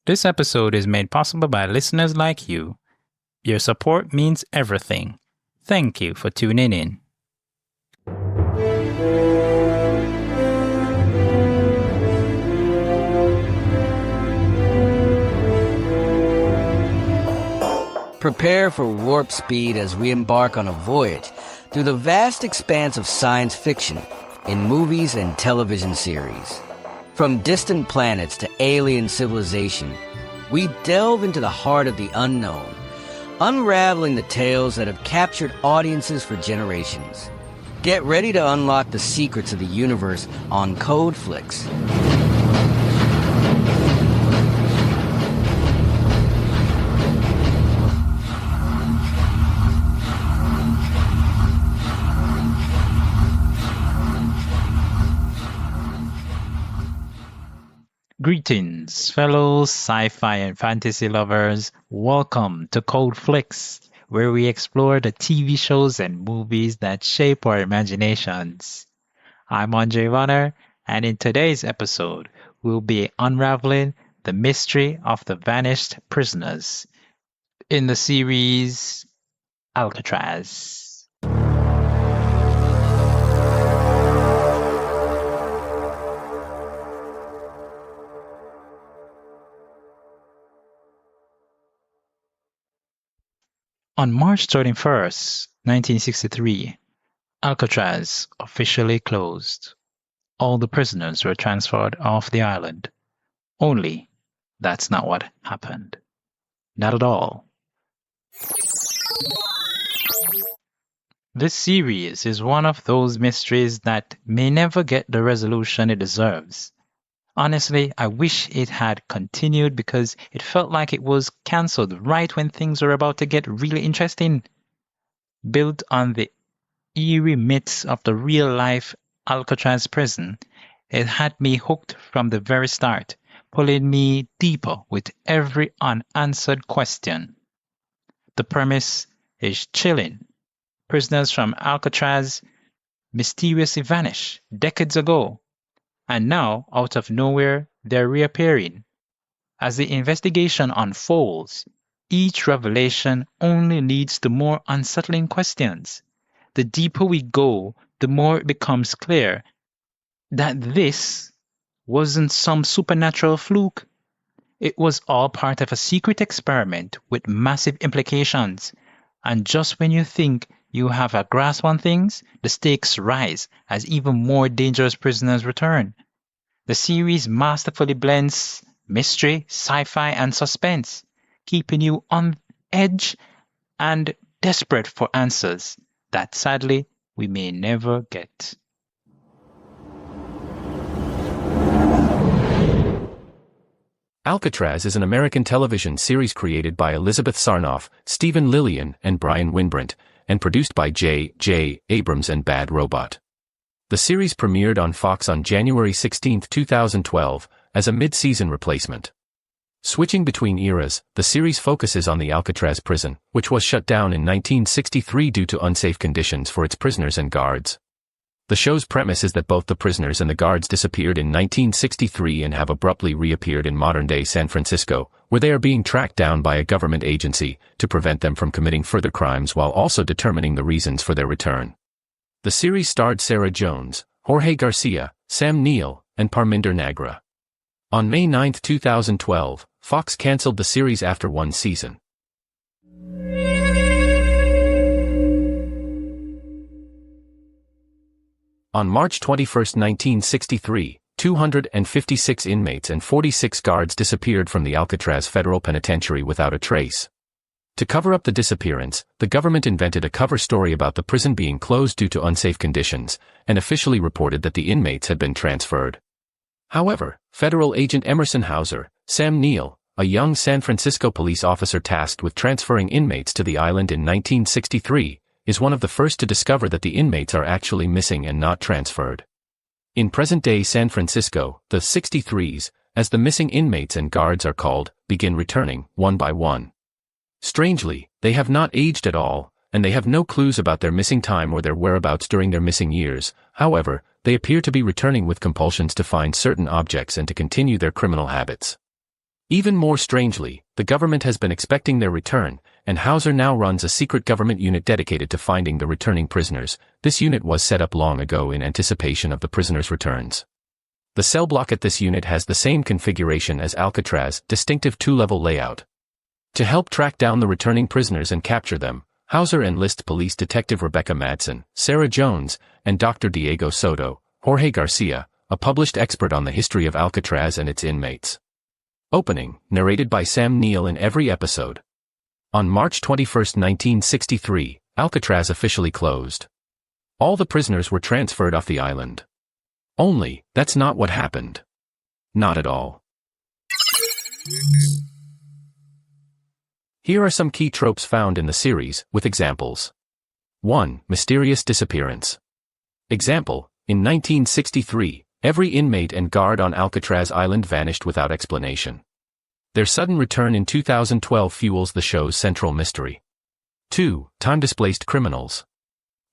This episode is made possible by listeners like you. Your support means everything. Thank you for tuning in. Prepare for warp speed as we embark on a voyage through the vast expanse of science fiction in movies and television series. From distant planets to alien civilization, we delve into the heart of the unknown, unraveling the tales that have captured audiences for generations. Get ready to unlock the secrets of the universe on Code Flix. Greetings, fellow sci-fi and fantasy lovers. Welcome to Code Flix, where we explore the TV shows and movies that shape our imaginations. I'm Andre Runner, and in today's episode, we'll be unraveling the mystery of the vanished prisoners in the series Alcatraz. On March 31st, 1963, Alcatraz officially closed. All the prisoners were transferred off the island. Only, that's not what happened. Not at all. This series is one of those mysteries that may never get the resolution it deserves. Honestly, I wish it had continued because it felt like it was cancelled right when things were about to get really interesting. Built on the eerie myths of the real-life Alcatraz prison, it had me hooked from the very start, pulling me deeper with every unanswered question. The premise is chilling. Prisoners from Alcatraz mysteriously vanished decades ago. And now, out of nowhere, they're reappearing. As the investigation unfolds, each revelation only leads to more unsettling questions. The deeper we go, the more it becomes clear that this wasn't some supernatural fluke. It was all part of a secret experiment with massive implications. And just when you think you have a grasp on things, the stakes rise as even more dangerous prisoners return. The series masterfully blends mystery, sci-fi, and suspense, keeping you on edge and desperate for answers that sadly we may never get. Alcatraz is an American television series created by Elizabeth Sarnoff, Stephen Lillian, and Brian Winbrandt, and produced by J.J. Abrams and Bad Robot. The series premiered on Fox on January 16, 2012, as a mid-season replacement. Switching between eras, the series focuses on the Alcatraz prison, which was shut down in 1963 due to unsafe conditions for its prisoners and guards. The show's premise is that both the prisoners and the guards disappeared in 1963 and have abruptly reappeared in modern-day San Francisco, where they are being tracked down by a government agency to prevent them from committing further crimes while also determining the reasons for their return. The series starred Sarah Jones, Jorge Garcia, Sam Neill, and Parminder Nagra. On May 9, 2012, Fox canceled the series after one season. On March 21, 1963, 256 inmates and 46 guards disappeared from the Alcatraz Federal Penitentiary without a trace. To cover up the disappearance, the government invented a cover story about the prison being closed due to unsafe conditions, and officially reported that the inmates had been transferred. However, Federal Agent Emerson Hauser, Sam Neill, a young San Francisco police officer tasked with transferring inmates to the island in 1963, is one of the first to discover that the inmates are actually missing and not transferred. In present-day San Francisco, the 63s, as the missing inmates and guards are called, begin returning, one by one. Strangely, they have not aged at all, and they have no clues about their missing time or their whereabouts during their missing years. However, they appear to be returning with compulsions to find certain objects and to continue their criminal habits. Even more strangely, the government has been expecting their return, and Hauser now runs a secret government unit dedicated to finding the returning prisoners. This unit was set up long ago in anticipation of the prisoners' returns. The cell block at this unit has the same configuration as Alcatraz, distinctive two-level layout. To help track down the returning prisoners and capture them, Hauser enlists police detective Rebecca Madsen, Sarah Jones, and Dr. Diego Soto, Jorge Garcia, a published expert on the history of Alcatraz and its inmates. Opening, narrated by Sam Neill in every episode. On March 21, 1963, Alcatraz officially closed. All the prisoners were transferred off the island. Only, that's not what happened. Not at all. Here are some key tropes found in the series, with examples. 1. Mysterious disappearance. Example, in 1963, every inmate and guard on Alcatraz Island vanished without explanation. Their sudden return in 2012 fuels the show's central mystery. 2. Time-displaced criminals.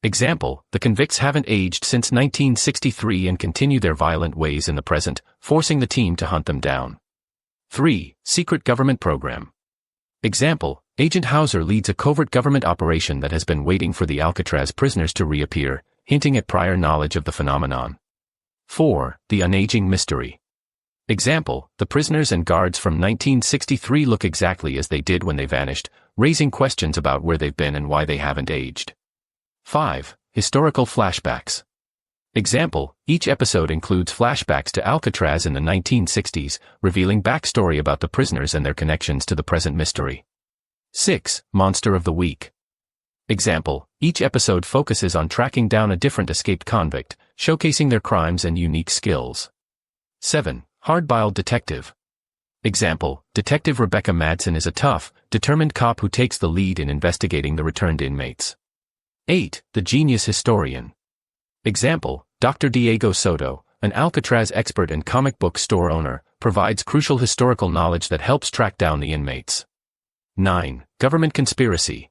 Example, the convicts haven't aged since 1963 and continue their violent ways in the present, forcing the team to hunt them down. 3. Secret government program. Example, Agent Hauser leads a covert government operation that has been waiting for the Alcatraz prisoners to reappear, hinting at prior knowledge of the phenomenon. 4. The unaging mystery. Example, the prisoners and guards from 1963 look exactly as they did when they vanished, raising questions about where they've been and why they haven't aged. 5. Historical flashbacks. Example, each episode includes flashbacks to Alcatraz in the 1960s, revealing backstory about the prisoners and their connections to the present mystery. 6. Monster of the Week. Example, each episode focuses on tracking down a different escaped convict, showcasing their crimes and unique skills. 7. Hard-boiled detective. Example, Detective Rebecca Madsen is a tough, determined cop who takes the lead in investigating the returned inmates. 8. The genius historian. Example, Dr. Diego Soto, an Alcatraz expert and comic book store owner, provides crucial historical knowledge that helps track down the inmates. 9. Government conspiracy.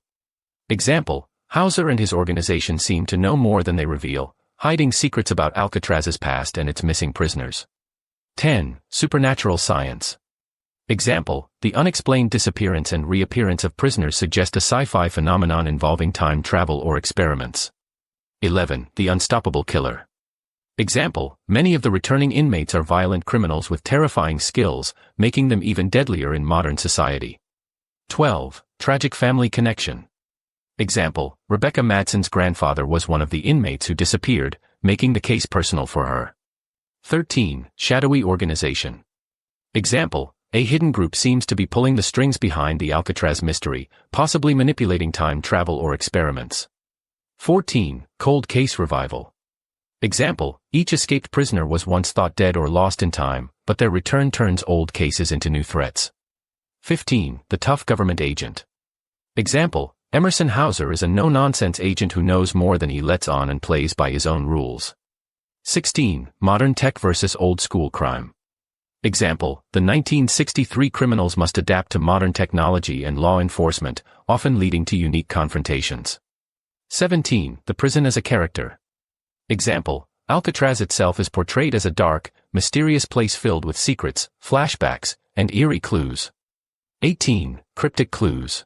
Example, Hauser and his organization seem to know more than they reveal, hiding secrets about Alcatraz's past and its missing prisoners. 10. Supernatural science. Example, the unexplained disappearance and reappearance of prisoners suggest a sci-fi phenomenon involving time travel or experiments. 11. The unstoppable killer. Example, many of the returning inmates are violent criminals with terrifying skills, making them even deadlier in modern society. 12. Tragic family connection. Example, Rebecca Madsen's grandfather was one of the inmates who disappeared, making the case personal for her. 13. Shadowy organization. Example, a hidden group seems to be pulling the strings behind the Alcatraz mystery, possibly manipulating time travel or experiments. 14. Cold case revival. Example, each escaped prisoner was once thought dead or lost in time, but their return turns old cases into new threats. 15. The tough government agent. Example, Emerson Hauser is a no-nonsense agent who knows more than he lets on and plays by his own rules. 16. Modern tech versus old-school crime. Example, the 1963 criminals must adapt to modern technology and law enforcement, often leading to unique confrontations. 17. The prison as a character. Example, Alcatraz itself is portrayed as a dark, mysterious place filled with secrets, flashbacks, and eerie clues. 18. Cryptic clues.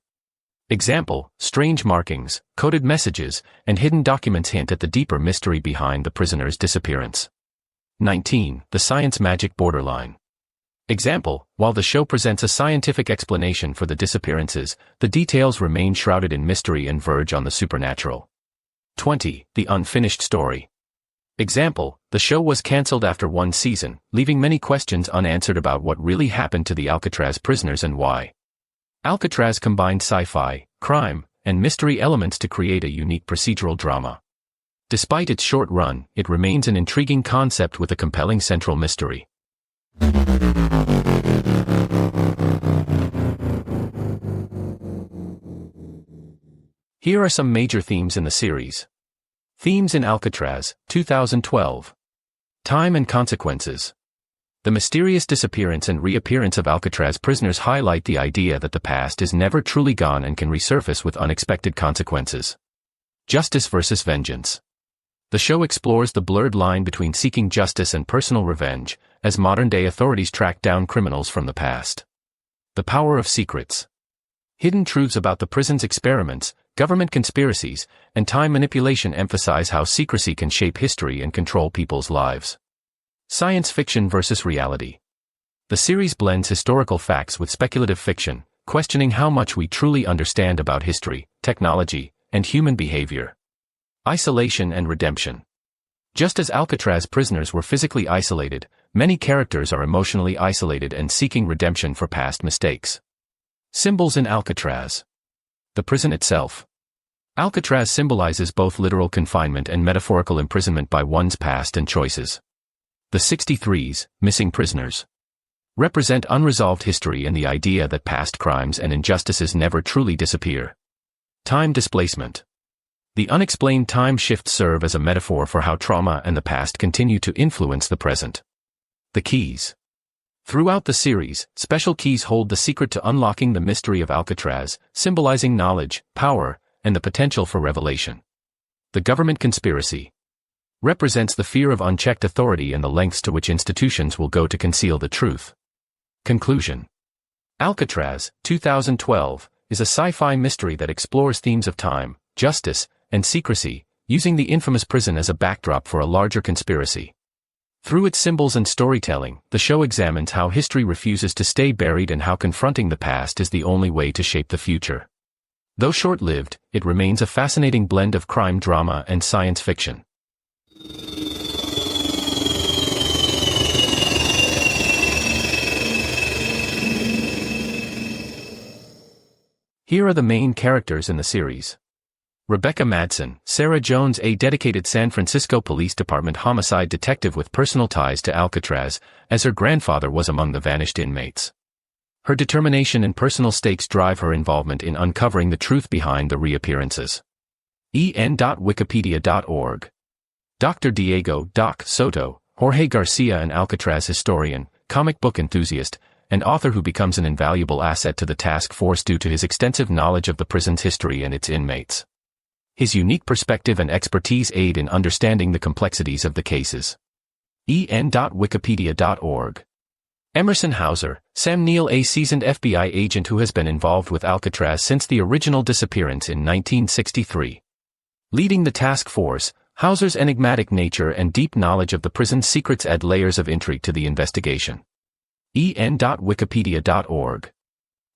Example, strange markings, coded messages, and hidden documents hint at the deeper mystery behind the prisoner's disappearance. 19. The science magic borderline. Example, while the show presents a scientific explanation for the disappearances, the details remain shrouded in mystery and verge on the supernatural. 20. The unfinished story. Example, the show was cancelled after one season, leaving many questions unanswered about what really happened to the Alcatraz prisoners and why. Alcatraz combined sci-fi, crime, and mystery elements to create a unique procedural drama. Despite its short run, it remains an intriguing concept with a compelling central mystery. Here are some major themes in the series. Themes in Alcatraz, 2012. Time and consequences. The mysterious disappearance and reappearance of Alcatraz prisoners highlight the idea that the past is never truly gone and can resurface with unexpected consequences. Justice versus vengeance. The show explores the blurred line between seeking justice and personal revenge, as modern-day authorities track down criminals from the past. The power of secrets. Hidden truths about the prison's experiments, government conspiracies, and time manipulation emphasize how secrecy can shape history and control people's lives. Science fiction versus reality. The series blends historical facts with speculative fiction, questioning how much we truly understand about history, technology, and human behavior. Isolation and redemption. Just as Alcatraz prisoners were physically isolated, many characters are emotionally isolated and seeking redemption for past mistakes. Symbols in Alcatraz. The prison itself. Alcatraz symbolizes both literal confinement and metaphorical imprisonment by one's past and choices. The 63s, missing prisoners, represent unresolved history and the idea that past crimes and injustices never truly disappear. Time displacement. The unexplained time shifts serve as a metaphor for how trauma and the past continue to influence the present. The keys. Throughout the series, special keys hold the secret to unlocking the mystery of Alcatraz, symbolizing knowledge, power, and the potential for revelation. The government conspiracy represents the fear of unchecked authority and the lengths to which institutions will go to conceal the truth. Conclusion. Alcatraz, 2012, is a sci-fi mystery that explores themes of time, justice, and secrecy, using the infamous prison as a backdrop for a larger conspiracy. Through its symbols and storytelling, the show examines how history refuses to stay buried and how confronting the past is the only way to shape the future. Though short-lived, it remains a fascinating blend of crime drama and science fiction. Here are the main characters in the series. Rebecca Madsen, Sarah Jones, a dedicated San Francisco Police Department homicide detective with personal ties to Alcatraz, as her grandfather was among the vanished inmates. Her determination and personal stakes drive her involvement in uncovering the truth behind the reappearances. en.wikipedia.org. Dr. Diego Doc Soto, Jorge Garcia, an Alcatraz historian, comic book enthusiast, and author who becomes an invaluable asset to the task force due to his extensive knowledge of the prison's history and its inmates. His unique perspective and expertise aid in understanding the complexities of the cases. en.wikipedia.org. Emerson Hauser, Sam Neill, a seasoned FBI agent who has been involved with Alcatraz since the original disappearance in 1963. Leading the task force, Hauser's enigmatic nature and deep knowledge of the prison's secrets add layers of intrigue to the investigation. en.wikipedia.org.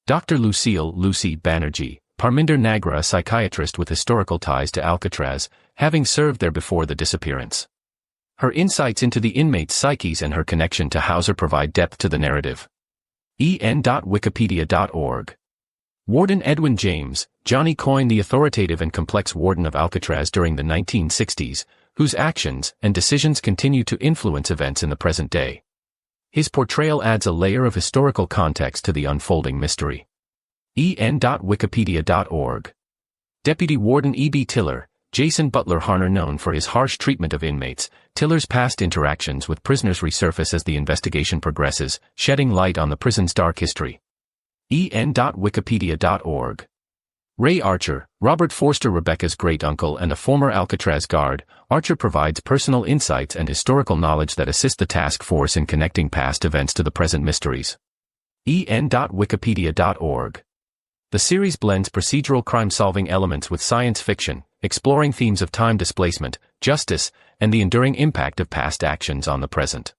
Dr. Lucille Lucy Banerjee, Parminder Nagra, a psychiatrist with historical ties to Alcatraz, having served there before the disappearance. Her insights into the inmates' psyches and her connection to Hauser provide depth to the narrative. en.wikipedia.org. Warden Edwin James, Johnny Coyne, the authoritative and complex warden of Alcatraz during the 1960s, whose actions and decisions continue to influence events in the present day. His portrayal adds a layer of historical context to the unfolding mystery. en.wikipedia.org. Deputy Warden E.B. Tiller, Jason Butler Harner, known for his harsh treatment of inmates, Tiller's past interactions with prisoners resurface as the investigation progresses, shedding light on the prison's dark history. en.wikipedia.org. Ray Archer, Robert Forster, Rebecca's great-uncle and a former Alcatraz guard, Archer provides personal insights and historical knowledge that assist the task force in connecting past events to the present mysteries. en.wikipedia.org. The series blends procedural crime-solving elements with science fiction, exploring themes of time displacement, justice, and the enduring impact of past actions on the present.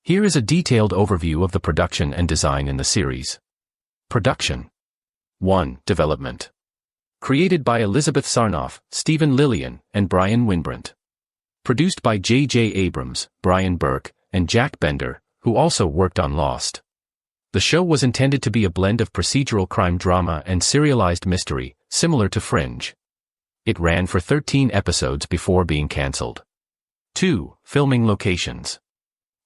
Here is a detailed overview of the production and design in the series. Production. 1. Development. Created by Elizabeth Sarnoff, Stephen Lillian, and Brian Winbrandt. Produced by J.J. Abrams, Brian Burke, and Jack Bender, who also worked on Lost. The show was intended to be a blend of procedural crime drama and serialized mystery, similar to Fringe. It ran for 13 episodes before being cancelled. 2. Filming locations.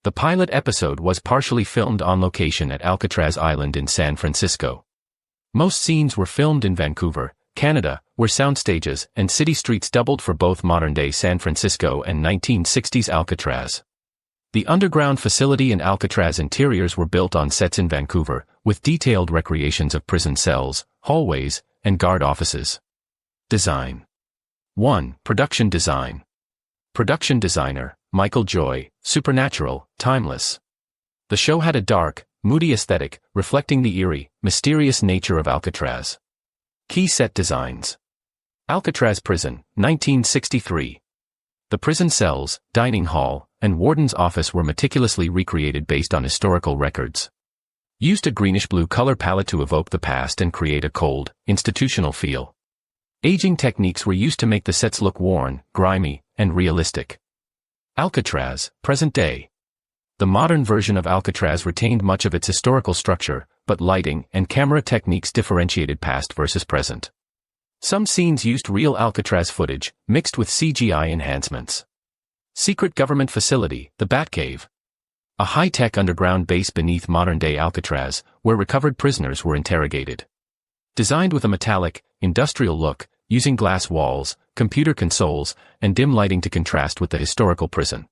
The pilot episode was partially filmed on location at Alcatraz Island in San Francisco. Most scenes were filmed in Vancouver, Canada, where soundstages and city streets doubled for both modern-day San Francisco and 1960s Alcatraz. The underground facility and Alcatraz interiors were built on sets in Vancouver, with detailed recreations of prison cells, hallways, and guard offices. Design. 1. Production design. Production designer, Michael Joy, supernatural, timeless. The show had a dark, moody aesthetic, reflecting the eerie, mysterious nature of Alcatraz. Key set designs. Alcatraz Prison, 1963. The prison cells, dining hall, and warden's office were meticulously recreated based on historical records. Used a greenish-blue color palette to evoke the past and create a cold, institutional feel. Aging techniques were used to make the sets look worn, grimy, and realistic. Alcatraz, present day. The modern version of Alcatraz retained much of its historical structure, but lighting and camera techniques differentiated past versus present. Some scenes used real Alcatraz footage, mixed with CGI enhancements. Secret government facility, the Batcave. A high-tech underground base beneath modern-day Alcatraz, where recovered prisoners were interrogated. Designed with a metallic, industrial look, using glass walls, computer consoles, and dim lighting to contrast with the historical prison.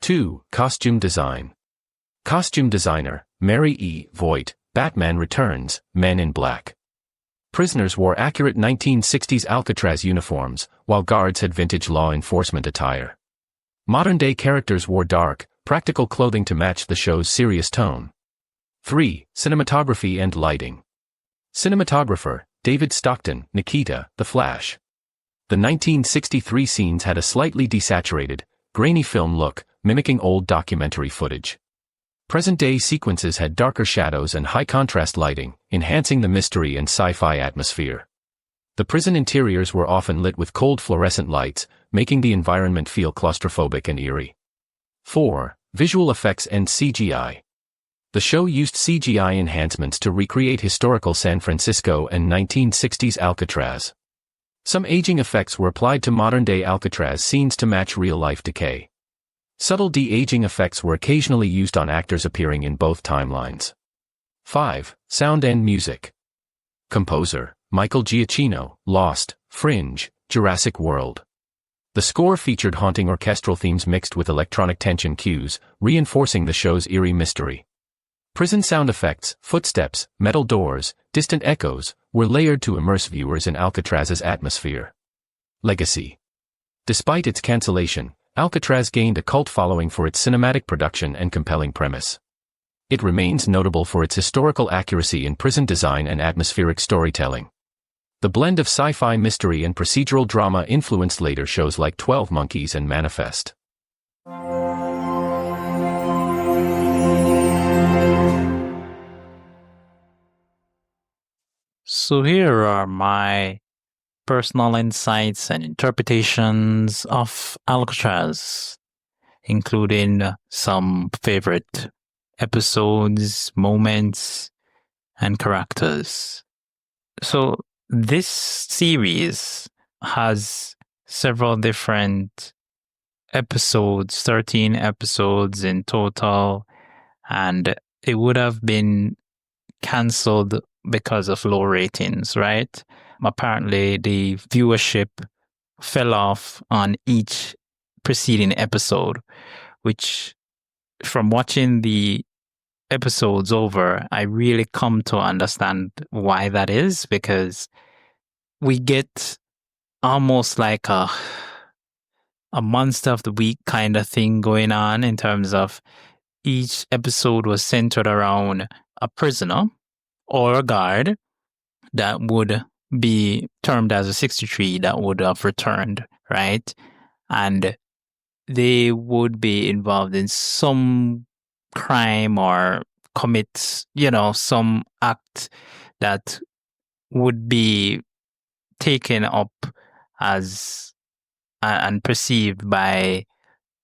2. Costume design. Costume designer, Mary E. Voigt, Batman Returns, Men in Black. Prisoners wore accurate 1960s Alcatraz uniforms, while guards had vintage law enforcement attire. Modern-day characters wore dark, practical clothing to match the show's serious tone. 3. Cinematography and lighting. Cinematographer, David Stockton, Nikita, The Flash. The 1963 scenes had a slightly desaturated, grainy film look, mimicking old documentary footage. Present-day sequences had darker shadows and high-contrast lighting, enhancing the mystery and sci-fi atmosphere. The prison interiors were often lit with cold fluorescent lights, making the environment feel claustrophobic and eerie. 4. Visual effects and CGI. The show used CGI enhancements to recreate historical San Francisco and 1960s Alcatraz. Some aging effects were applied to modern-day Alcatraz scenes to match real-life decay. Subtle de-aging effects were occasionally used on actors appearing in both timelines. 5. Sound and music. Composer, Michael Giacchino, Lost, Fringe, Jurassic World. The score featured haunting orchestral themes mixed with electronic tension cues, reinforcing the show's eerie mystery. Prison sound effects, footsteps, metal doors, distant echoes, were layered to immerse viewers in Alcatraz's atmosphere. Legacy. Despite its cancellation, Alcatraz gained a cult following for its cinematic production and compelling premise. It remains notable for its historical accuracy in prison design and atmospheric storytelling. The blend of sci-fi mystery and procedural drama influenced later shows like 12 Monkeys and Manifest. So here are my personal insights and interpretations of Alcatraz, including some favorite episodes, moments, and characters. So this series has several different episodes, 13 episodes in total, and it would have been cancelled because of low ratings, right? Apparently, the viewership fell off on each preceding episode, which, from watching the episodes over, I really come to understand why that is, because we get almost like a monster of the week kind of thing going on in terms of each episode was centered around a prisoner or a guard that would be termed as a 63 that would have returned, right? And they would be involved in some crime or commit, some act that would be taken up as and perceived by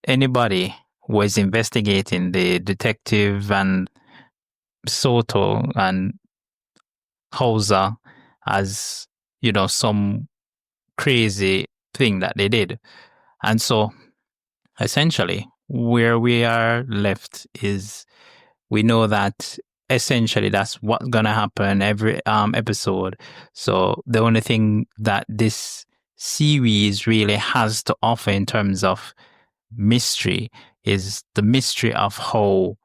anybody who is investigating, the detective and Soto and Hauser, as, some crazy thing that they did. And so essentially where we are left is we know that essentially that's what's going to happen every episode. So the only thing that this series really has to offer in terms of mystery is the mystery of how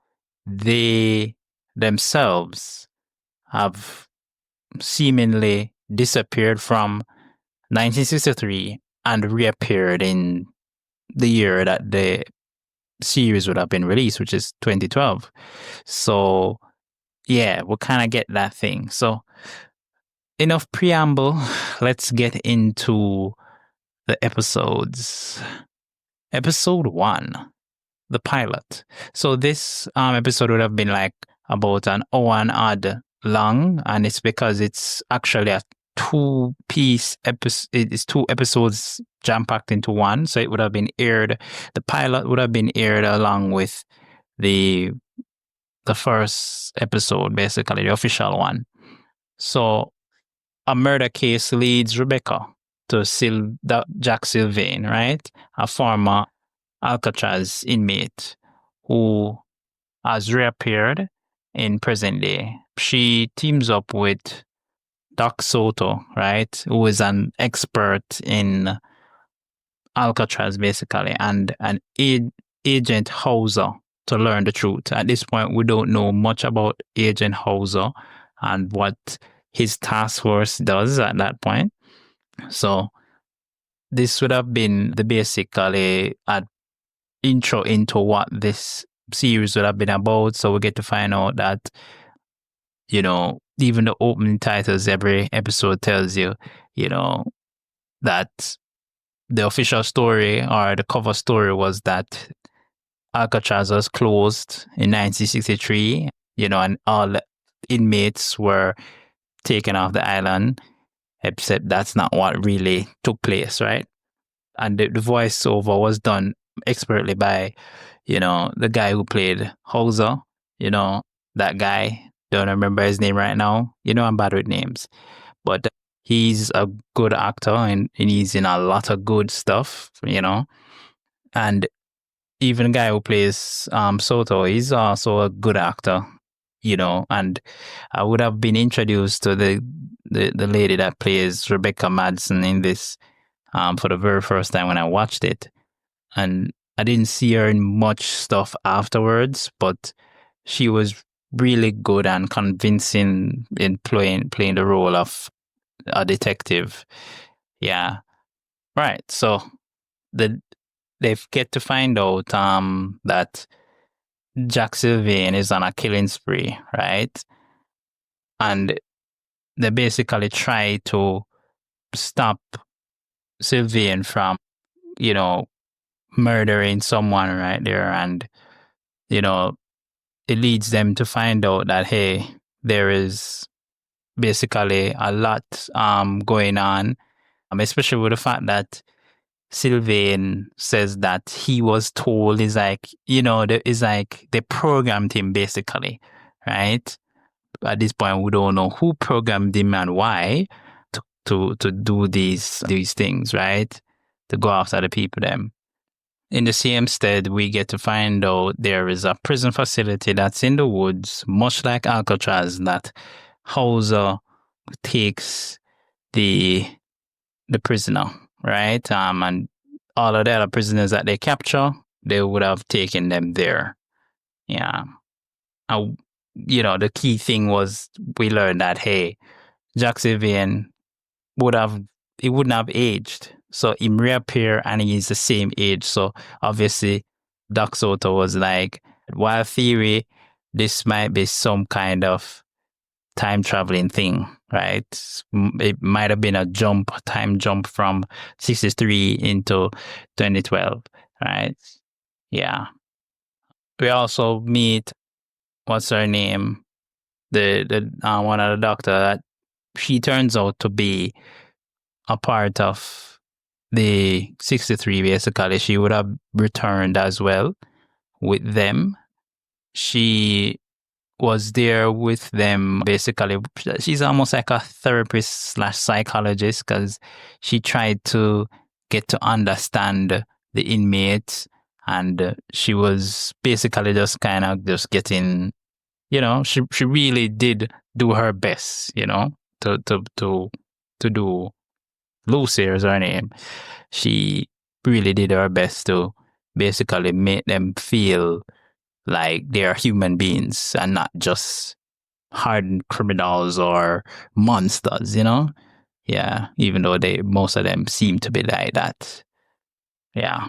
they themselves have seemingly disappeared from 1963 and reappeared in the year that the series would have been released, which is 2012. So yeah, we'll kind of get that thing. So enough preamble. Let's get into the episodes. Episode 1, the pilot. So this episode would have been like about an hour and odd long, and it's because it's actually a two-piece episode. It's 2 episodes jam-packed into one. So it would have been aired. The pilot would have been aired along with the first episode, basically the official one. So a murder case leads Rebecca to Jack Sylvain, right? A former Alcatraz inmate who has reappeared in present day. She teams up with Doc Soto, right? Who is an expert in Alcatraz, basically, and an Agent Hauser to learn the truth. At this point, we don't know much about Agent Hauser and what his task force does at that point. So this would have been the basically an intro into what this series would have been about. So we get to find out that, you know, even the opening titles, every episode tells you, you know, that the official story or the cover story was that Alcatraz was closed in 1963, you know, and all the inmates were taken off the island, except that's not what really took place, right? And the voiceover was done expertly by, you know, the guy who played Hauser, you know, that guy. Don't remember his name right now. You know, I'm bad with names. But he's a good actor and he's in a lot of good stuff, you know. And even the guy who plays Soto, he's also a good actor, you know. And I would have been introduced to the lady that plays Rebecca Madsen in this for the very first time when I watched it. And I didn't see her in much stuff afterwards, but she was really good and convincing in playing the role of a detective. Yeah. Right. So they get to find out that Jack Sylvain is on a killing spree, right? And they basically try to stop Sylvain from, you know, murdering someone right there. And, you know, it leads them to find out that, hey, there is basically a lot going on, especially with the fact that Sylvain says that he was told is like, you know, they programmed him basically, right? At this point, we don't know who programmed him and why to do these things, right? To go after the people them. In the same stead, we get to find out there is a prison facility that's in the woods, much like Alcatraz, that Hauser takes the prisoner, right? And all of the other prisoners that they capture, they would have taken them there. Yeah. You know, the key thing was we learned that, hey, Jack Sylvain wouldn't have aged. So he reappear and he's the same age. So obviously Doc Soto was like, wild theory, this might be some kind of time traveling thing, right? It might have been a time jump from 63 into 2012, right? Yeah. We also meet, what's her name? The one of the doctor that she turns out to be a part of the 63, basically. She would have returned as well with them. She was there with them, basically. She's almost like a therapist / psychologist because she tried to get to understand the inmates, and she was basically just kind of just getting, you know, she really did do her best, you know, to do. Lucy is her name. She really did her best to basically make them feel like they are human beings and not just hardened criminals or monsters, you know? Yeah, even though most of them seem to be like that. Yeah.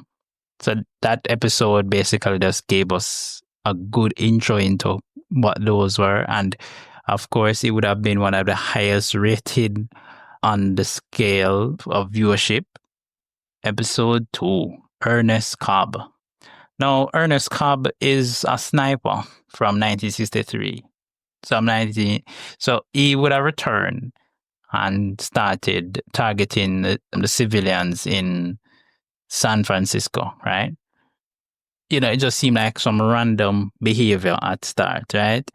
So that episode basically just gave us a good intro into what those were. And of course, it would have been one of the highest rated on the scale of viewership. Episode 2, Ernest Cobb. Now, Ernest Cobb is a sniper from 1963. So he would have returned and started targeting the civilians in San Francisco, right? It just seemed like some random behavior at start, right?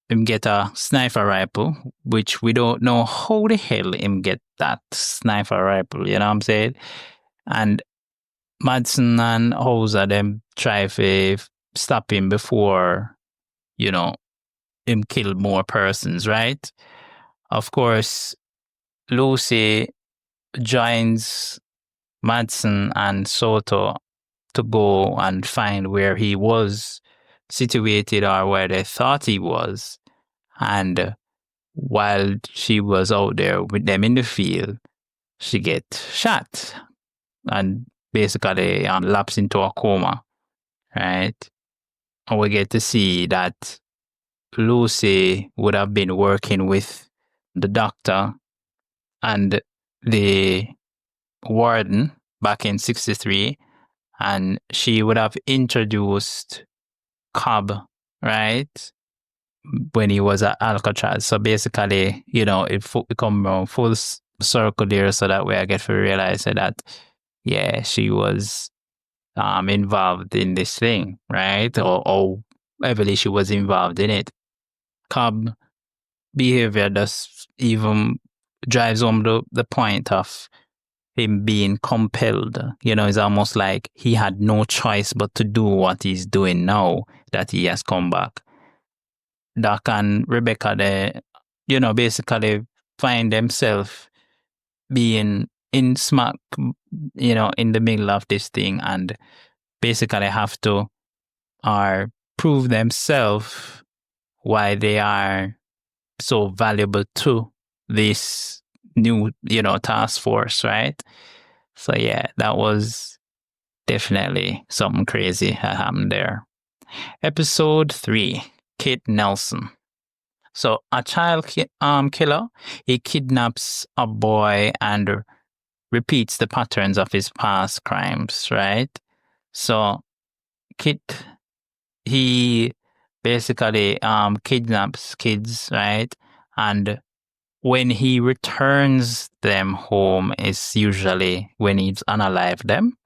Him get a sniper rifle, which we don't know how the hell him get that sniper rifle, you know what I'm saying? And Madsen and Hauser, them try to stop him before, him kill more persons, right? Of course, Lucy joins Madsen and Soto to go and find where he was situated or where they thought he was. And while she was out there with them in the field, she get shot and basically lapse into a coma, right? And we get to see that Lucy would have been working with the doctor and the warden back in 63, and she would have introduced Cobb, right, when he was at Alcatraz. So basically, it become full circle there, so that way I get to realize that, yeah, she was involved in this thing, right? Or heavily she was involved in it. Cobb behavior just even drives home the point of him being compelled. It's almost like he had no choice but to do what he's doing now that he has come back. Doc and Rebecca, they, basically find themselves being in smack, in the middle of this thing, and basically have to prove themselves why they are so valuable to this new, task force, right? So yeah, that was definitely something crazy that happened there. Episode 3, Kit Nelson. So a child killer, he kidnaps a boy and repeats the patterns of his past crimes, right? So Kit, he basically kidnaps kids, right? And when he returns them home is usually when he's unalive them,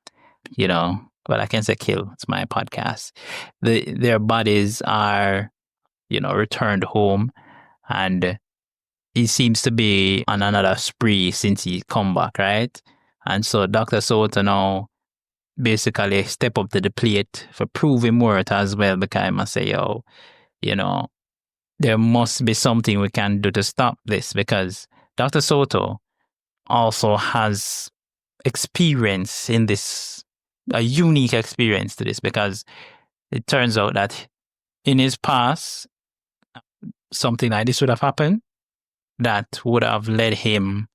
well, I can say kill. It's my podcast. Their bodies are, returned home, and he seems to be on another spree since he come back, right? And so Dr. Soto now basically step up to the plate for proving worth as well, because I must say, there must be something we can do to stop this, because Dr. Soto also has experience in this, a unique experience to this, because it turns out that in his past, something like this would have happened that would have led him,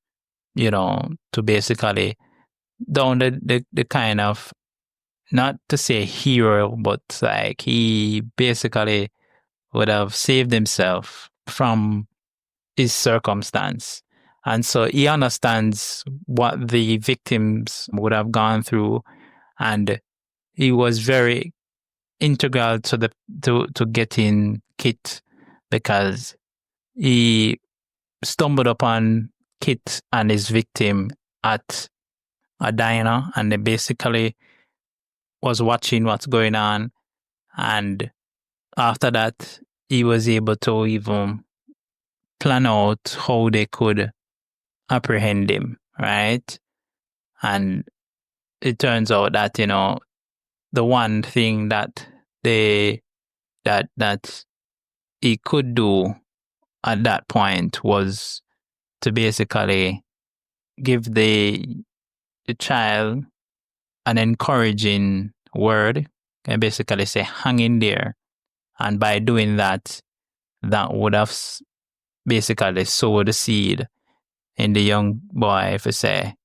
to basically down the kind of, not to say hero, but like he basically would have saved himself from his circumstance. And so he understands what the victims would have gone through, and he was very integral to getting Kit, because he stumbled upon Kit and his victim at a diner, and they basically was watching what's going on. And after that, he was able to even plan out how they could apprehend him, right? And it turns out that, the one thing that that he could do at that point was to basically give the child an encouraging word and basically say, hang in there. And by doing that, that would have basically sowed the seed in the young boy if you say,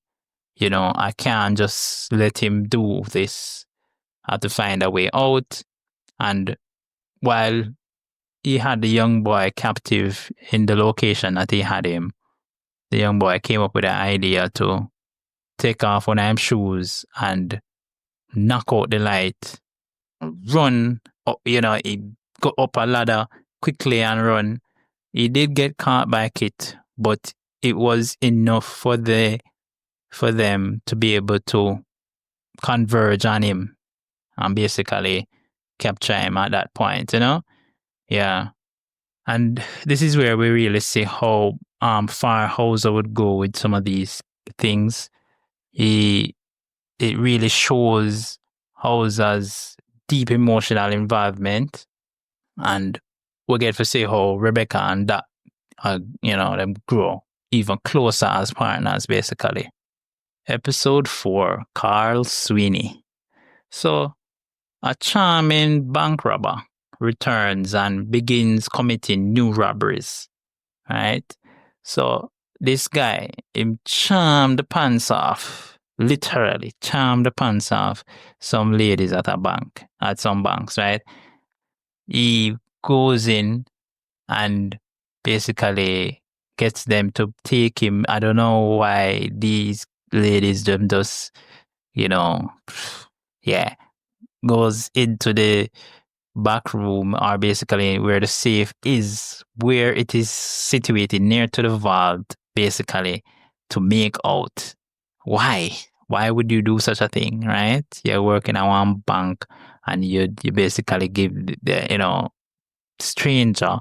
I can't just let him do this. I have to find a way out. And while he had the young boy captive in the location that he had him, the young boy came up with an idea to take off one of his shoes and knock out the light, run up, he go up a ladder quickly and run. He did get caught by Kit, but it was enough for them to be able to converge on him and basically capture him at that point, Yeah. And this is where we really see how far Hauser would go with some of these things. It really shows Hauser's deep emotional involvement, and we get to see how Rebecca and that, them grow even closer as partners, basically. Episode 4, Carl Sweeney. So, a charming bank robber returns and begins committing new robberies, right? So, this guy, him charmed the pants off, literally charmed the pants off some ladies at some banks, right? He goes in and basically gets them to take him. I don't know why these ladies them just, goes into the back room, or basically where the safe is, where it is situated near to the vault, basically to make out. Why? Why would you do such a thing, right? You're working at one bank and you basically give the stranger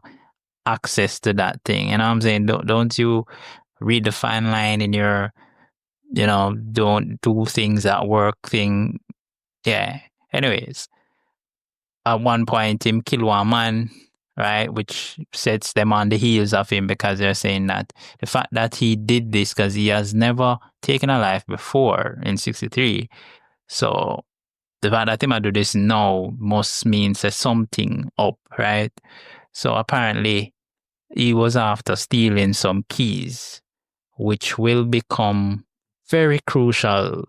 access to that thing. You know what I'm saying? Don't you read the fine line in your, don't do things at work thing. Yeah. Anyways, at one point, him kill one man, right? Which sets them on the heels of him, because they're saying that the fact that he did this because he has never taken a life before in 63. So the fact that he might do this now must mean there's something up, right? So apparently he was after stealing some keys, which will become very crucial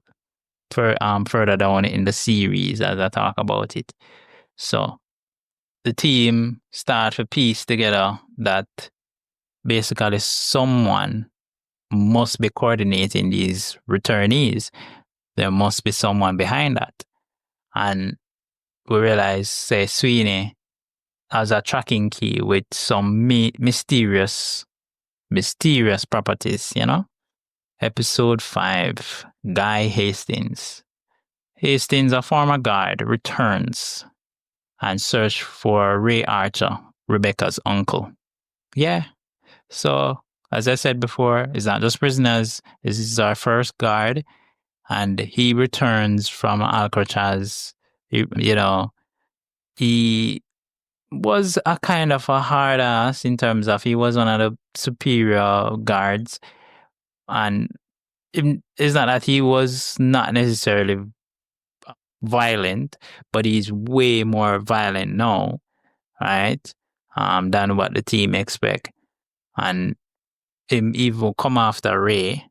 further down in the series as I talk about it. So the team start to piece together that basically someone must be coordinating these returnees. There must be someone behind that. And we realize, say, Sweeney has a tracking key with some mysterious properties, Episode 5, Guy Hastings. Hastings, a former guard, returns and search for Ray Archer, Rebecca's uncle. Yeah. So, as I said before, it's not just prisoners. This is our first guard, and he returns from Alcatraz. He was a kind of a hard ass in terms of he was one of the superior guards, and it's not that he was not necessarily violent, but he's way more violent now, right? Than what the team expect. And him even come after Ray.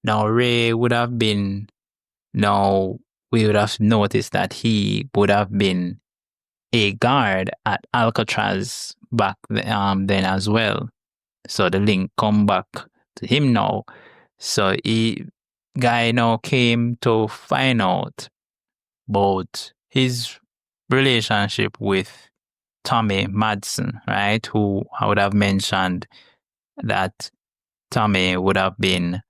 Now Ray would have been, we would have noticed that he would have been a guard at Alcatraz back then as well. So the link come back to him now. So guy now came to find out about his relationship with Tommy Madsen, right? Who I would have mentioned that Tommy would have been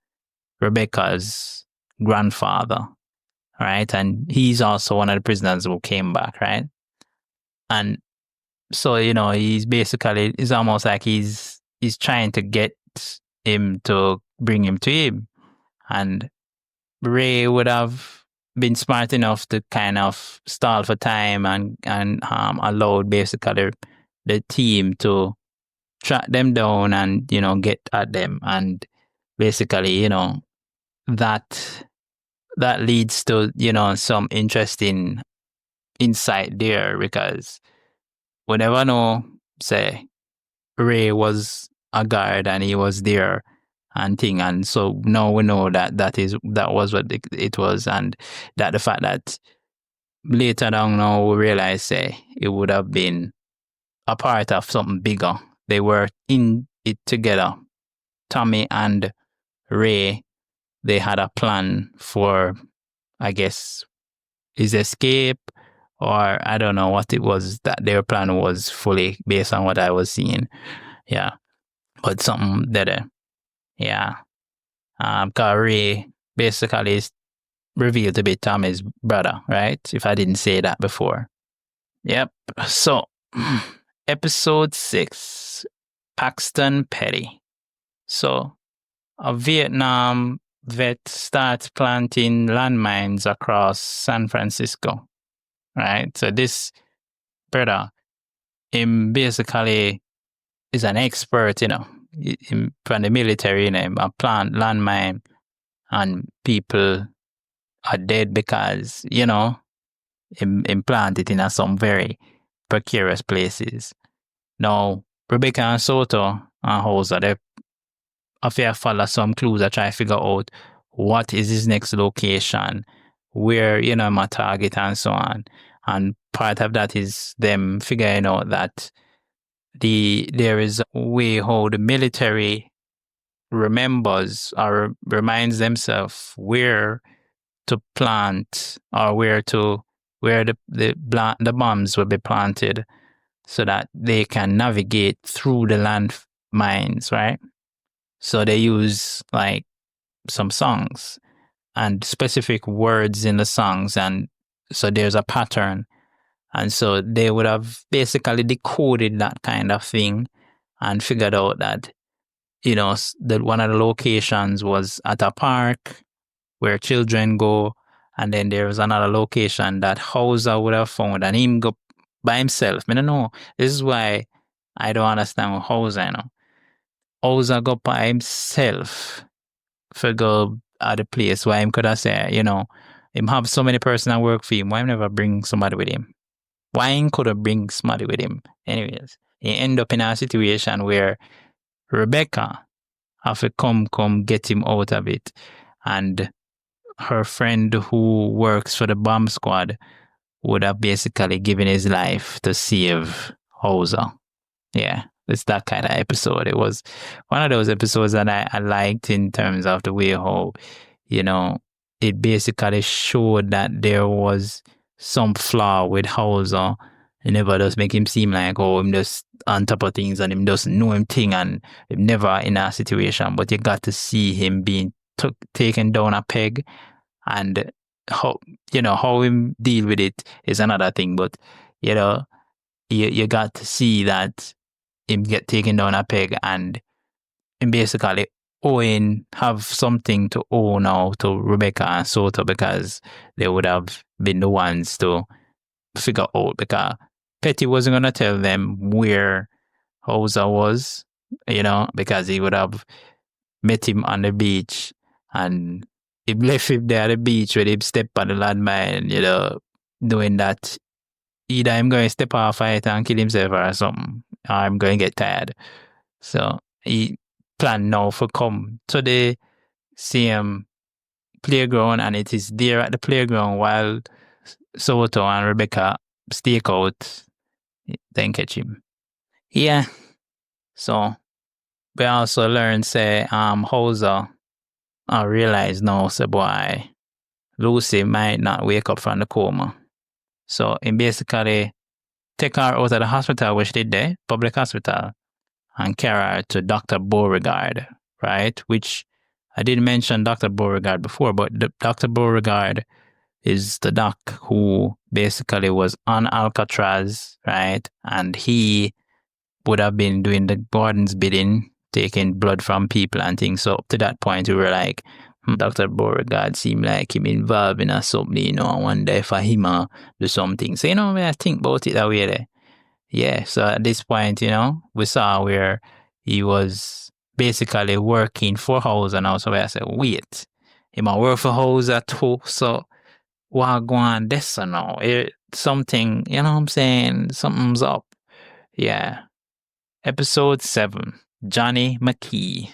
Rebecca's grandfather, right? And he's also one of the prisoners who came back, right? And so, he's basically, it's almost like he's trying to get him to bring him to him. And Ray would have been smart enough to kind of stall for time and allowed basically the team to track them down and, get at them. And basically, that leads to, some interesting insight there, because we never know, say, Ray was a guard and he was there and thing. And so now we know that that was what it was, and that the fact that later down now we realize, say, it would have been a part of something bigger. They were in it together. Tommy and Ray, they had a plan for, I guess, his escape, or I don't know what it was that their plan was fully based on what I was seeing. Yeah. But something that, yeah. Because Ray basically is revealed to be Tommy's brother, right? If I didn't say that before. Yep. So, episode 6, Paxton Petty. So, a Vietnam vet starts planting landmines across San Francisco, right? So this brother, him basically is an expert, from the military, a plant landmine, and people are dead because, him plant it in some very precarious places. Now, Rebecca and Soto and Hauser, they have follow some clues to try to figure out what is his next location, where, my target and so on. And part of that is them figuring out that there is a way how the military remembers or reminds themselves where to plant or where the bombs will be planted so that they can navigate through the land mines, right? So they use like some songs and specific words in the songs, and so there's a pattern. And so they would have basically decoded that kind of thing and figured out that, that one of the locations was at a park where children go, and then there was another location that Hauser would have found, and him go by himself. I don't know. This is why I don't understand Hauser, Hauser go by himself for go at the place where him could have said, him have so many person that work for him. Why him never bring somebody with him? Why him could have bring somebody with him? Anyways, he end up in a situation where Rebecca have to come get him out of it. And her friend who works for the bomb squad would have basically given his life to save Hauser. Yeah, it's that kind of episode. It was one of those episodes that I liked in terms of the way how, it basically showed that there was some flaw with Hauser. It never does make him seem like, him just on top of things and him doesn't know him thing and him never in a situation. But you got to see him being taken down a peg, and how him deal with it is another thing. But, you got to see that him get taken down a peg and him basically have something to owe now to Rebecca and Soto, because they would have been the ones to figure out, because Petty wasn't going to tell them where Hauser was, because he would have met him on the beach and he left him there at the beach when he stepped on the landmine, knowing that either I'm going to step off it and kill himself or something, or I'm going to get tired. So he planned now for come to the same playground, and it is there at the playground while Soto and Rebecca stake out, then catch him. Yeah. So we also learned, say, Hauser realized now, say, boy, Lucy might not wake up from the coma. So he basically take her out of the hospital, which they did, public hospital, and carry her to Dr. Beauregard, right? Which I didn't mention Dr. Beauregard before, but Dr. Beauregard is the doc who basically was on Alcatraz, right? And he would have been doing the warden's bidding, taking blood from people and things. So up to that point, we were like, Dr. Beauregard seemed like him involved in something, I wonder if him do something. So, I think about it that way there. Yeah, so at this point, we saw where he was basically working for Hauser now. So I said, wait, he might work for Hauser too. So what going on this now? Something, what I'm saying? Something's up. Yeah. Episode 7, Johnny McKee.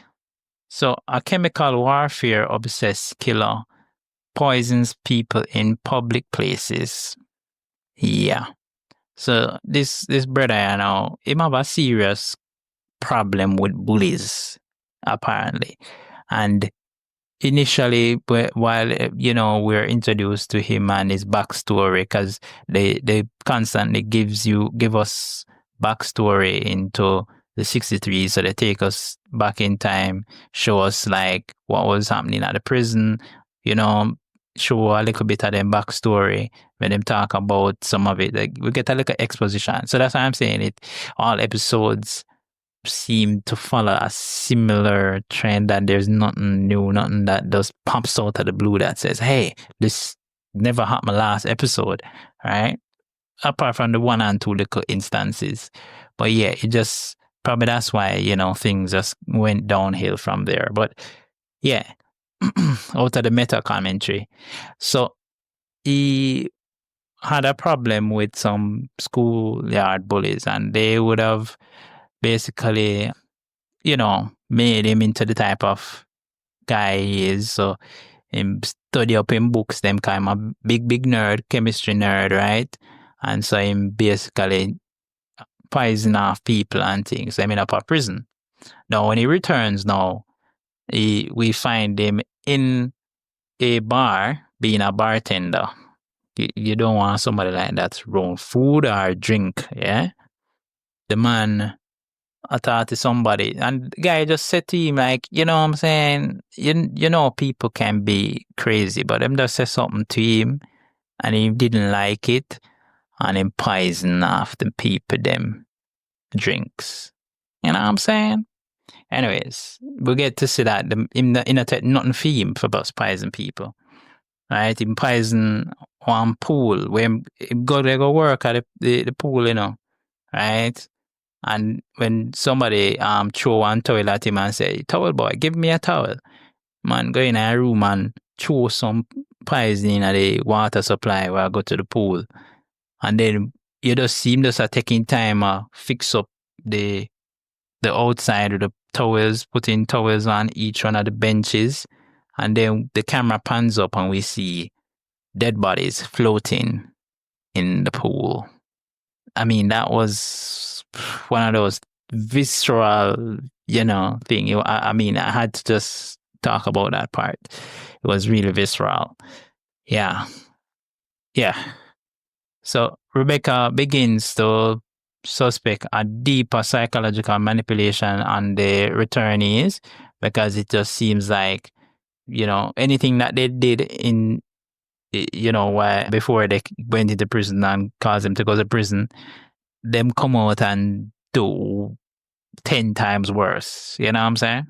So a chemical warfare obsessed killer poisons people in public places. Yeah. So this brother, you know, him have a serious problem with bullies, apparently. And initially, while you know we're introduced to him and his backstory, because they constantly give us backstory into the 63, so they take us back in time, show us like what was happening at the prison, you know, show a little bit of them backstory when them talk about some of it. Like we get a little exposition. So that's why I'm saying it. All episodes seem to follow a similar trend, and there's nothing new, nothing that just pops out of the blue that says, hey, this never happened last episode, right? Apart from the one and two little instances. But yeah, it just, probably that's why, you know, things just went downhill from there. But yeah, out of the meta commentary. So he had a problem with some schoolyard bullies, and they would have basically, you know, made him into the type of guy he is. So him study up in books, them kind of big nerd, chemistry nerd, right? And so him basically poison off people and things. I mean, up a prison. Now, when he returns now, we find him in a bar being a bartender. You don't want somebody like that around food or drink, yeah? The man I thought to somebody, and the guy just said to him, like, you know what I'm saying? You know, people can be crazy, but him just said something to him, and he didn't like it, and him poison off the people them drinks. You know what I'm saying? Anyways, we get to see that in the nothing for him for about poison people. Right? Him poison one pool where him go work at the pool, you know, right? And when somebody throw one towel at him and say, towel boy, give me a towel. Man, go in a room and throw some poison in the water supply where I go to the pool. And then you just see him just taking time fix up the outside of the towels, putting towels on each one of the benches. And then the camera pans up and we see dead bodies floating in the pool. I mean, that was one of those visceral, you know, thing. I mean, I had to just talk about that part. It was really visceral. Yeah. Yeah. So Rebecca begins to suspect a deeper psychological manipulation on the returnees, because it just seems like, you know, anything that they did in, you know, before they went into prison and caused them to go to prison, them come out and do 10 times worse. You know what I'm saying?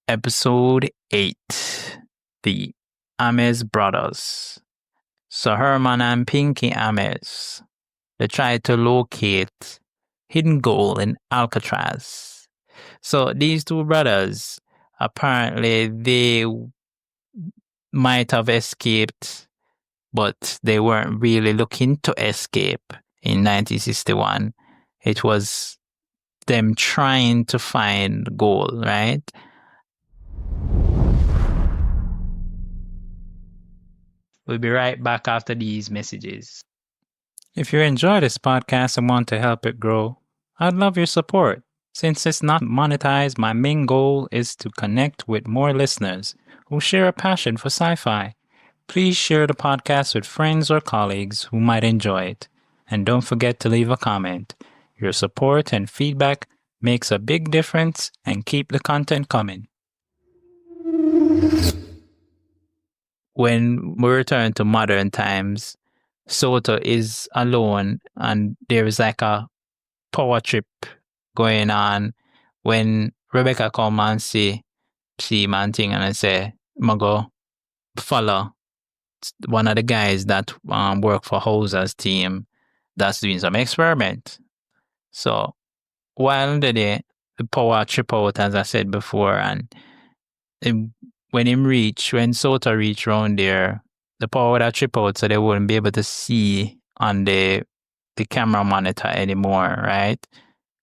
Episode 8. The Ames brothers. So Herman and Pinky Ames, they try to locate hidden gold in Alcatraz. So these two brothers, apparently they might have escaped, but they weren't really looking to escape in 1961. It was them trying to find gold, right? We'll be right back after these messages. If you enjoy this podcast and want to help it grow, I'd love your support. Since it's not monetized, my main goal is to connect with more listeners who share a passion for sci-fi. Please share the podcast with friends or colleagues who might enjoy it. And don't forget to leave a comment. Your support and feedback makes a big difference, and keep the content coming. When we return to modern times, Soto is alone and there is like a power trip going on when Rebecca come and see man thing and I say, "I'ma go follow one of the guys that work for Hauser's team that's doing some experiment." So while the power trip out, as I said before, and when Soto reach around there, the power would have trip out, so they wouldn't be able to see on the camera monitor anymore, right?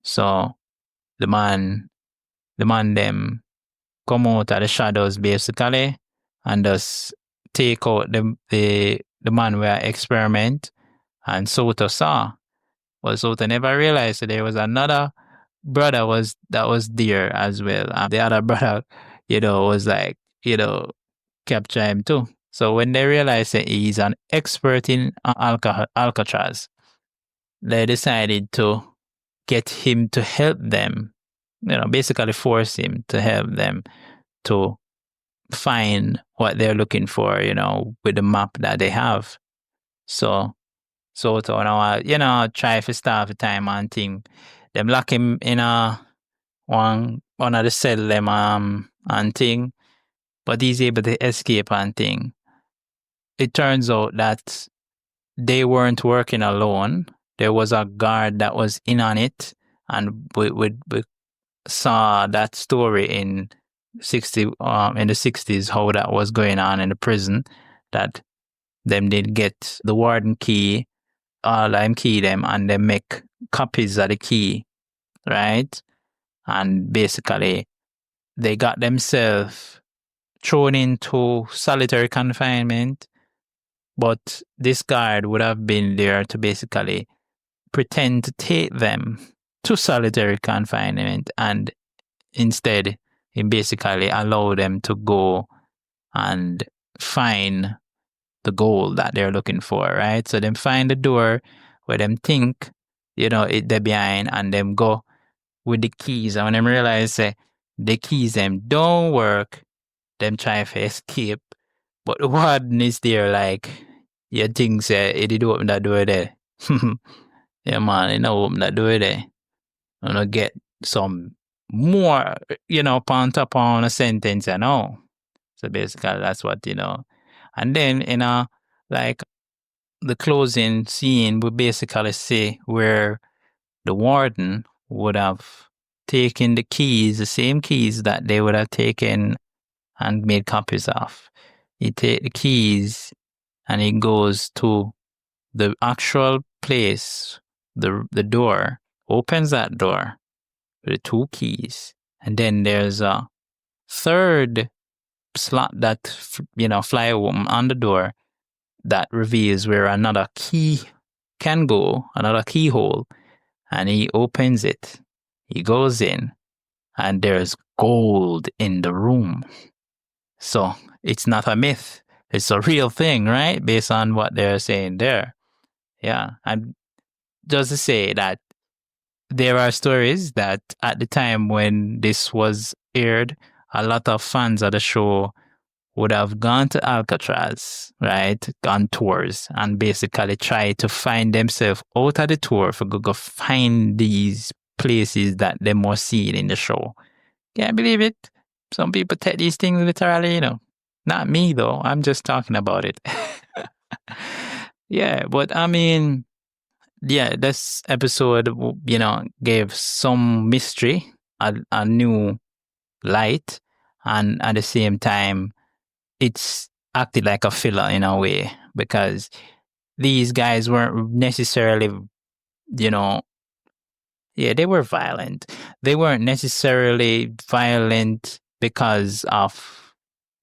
So the man them come out of the shadows basically and just take out the man where experiment. And Soto saw. But Soto never realized that there was another brother that was there as well. And the other brother, was like, capture him too. So when they realized that he's an expert in Alcatraz, they decided to get him to help them, basically force him to help them to find what they're looking for, with the map that they have. So to now, try to start the time and thing. Them lock him in one of the cell them and thing, but he's able to escape and thing. It turns out that they weren't working alone. There was a guard that was in on it, and we saw that story in the 60s how that was going on in the prison, that them did get the warden key, all them key them, and they make copies of the key, right? And basically they got themselves thrown into solitary confinement, but this guard would have been there to basically pretend to take them to solitary confinement, and instead he basically allowed them to go and find the goal that they're looking for, right? So them find the door where them think, they're behind, and them go with the keys. And when them realize the keys them don't work, them try to escape. But the warden is there like, you think it did open that door there. Yeah, man, you know open that door there. I'm gonna get some more, pound upon a sentence, So basically that's what, And then like the closing scene would basically say where the warden would have taken the keys, the same keys that they would have taken and made copies of. He take the keys and he goes to the actual place, the door, opens that door with the 2 keys. And then there's a third slot that, fly open on the door that reveals where another key can go, another keyhole. And he opens it. He goes in and there's gold in the room. So it's not a myth. It's a real thing, right? Based on what they're saying there. Yeah. And just to say that there are stories that at the time when this was aired, a lot of fans of the show would have gone to Alcatraz, right? On tours and basically try to find themselves out of the tour for go find these places that they must see in the show. Can't believe it. Some people take these things literally, Not me though. I'm just talking about it. Yeah, but I mean, yeah, this episode, gave some mystery, a new light, and at the same time, it's acted like a filler in a way, because these guys weren't necessarily, they were violent. They weren't necessarily violent because of,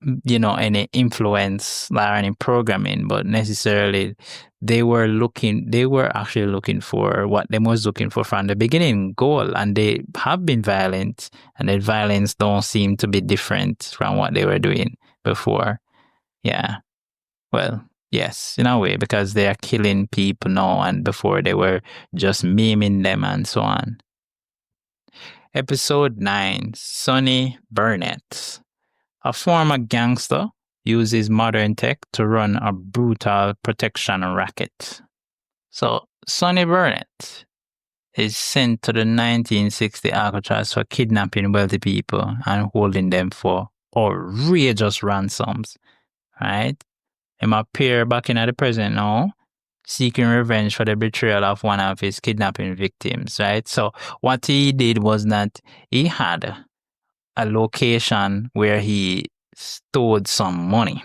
any influence or any programming, but necessarily they were actually looking for what they was looking for from the beginning, goal, and they have been violent, and that violence don't seem to be different from what they were doing before. Yeah. Well, yes, in a way, because they are killing people now, and before they were just maiming them and so on. Episode 9, Sonny Burnett. A former gangster uses modern tech to run a brutal protection racket. So, Sonny Burnett is sent to the 1960 Alcatraz for kidnapping wealthy people and holding them for outrageous ransoms, right? Him appear back in the present now, seeking revenge for the betrayal of one of his kidnapping victims, right? So what he did was that he had a location where he stored some money,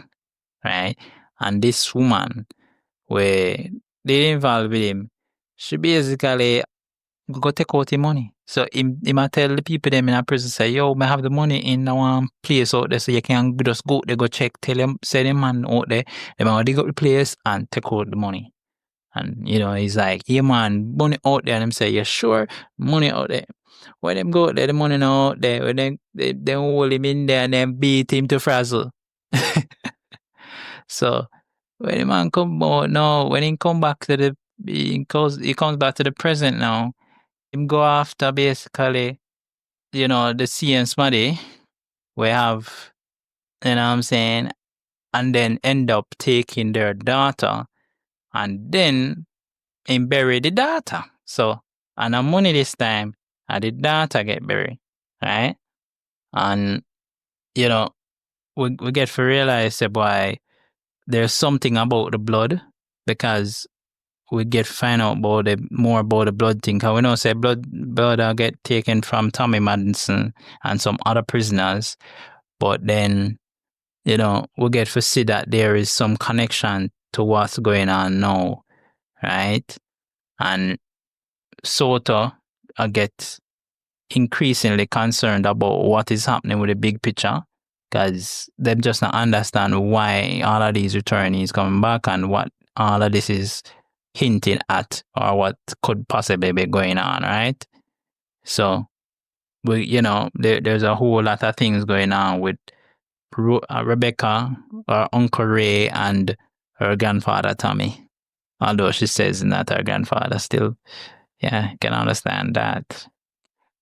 right? And this woman, where they involved with him, she basically go take out the money. So him a tell the people them in a prison say, yo, I have the money in one place out there so you can just go there, go check, tell them, say them man out there, they might dig up the place and take out the money. And, he's like, yeah, man, money out there. And them say, yeah, sure, money out there. When them go out there, the money not out there. When they hold him in there and then beat him to frazzle. So, when the man come out now, when he come back to he comes back to the present now, him go after basically, the C and Smuddy, we have, you know what I'm saying, and then end up taking their daughter and then him bury the daughter. So, and the money this time, and the daughter get buried, right? And, we get to realize that boy, there's something about the blood because we get to find out more about the blood thing. Because we know say blood get taken from Tommy Madsen and some other prisoners, but then, we get to see that there is some connection to what's going on now, right? And Soto get increasingly concerned about what is happening with the big picture because they just not understand why all of these returnees coming back and what all of this is hinting at or what could possibly be going on, right? So, there's a whole lot of things going on with Rebecca, her Uncle Ray, and her grandfather Tommy. Although she says not her grandfather still. Yeah, can understand that.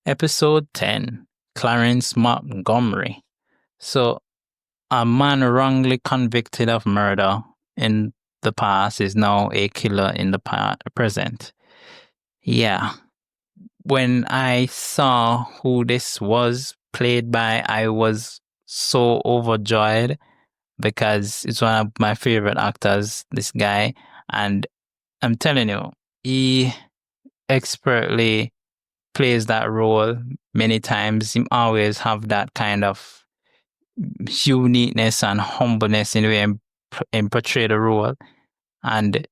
Episode 10, Clarence Montgomery. So, a man wrongly convicted of murder in the past is now a killer in the present. Yeah. When I saw who this was played by, I was so overjoyed because it's one of my favorite actors, this guy. And I'm telling you, he expertly plays that role many times. He always have that kind of uniqueness and humbleness in the way he portray the role. And,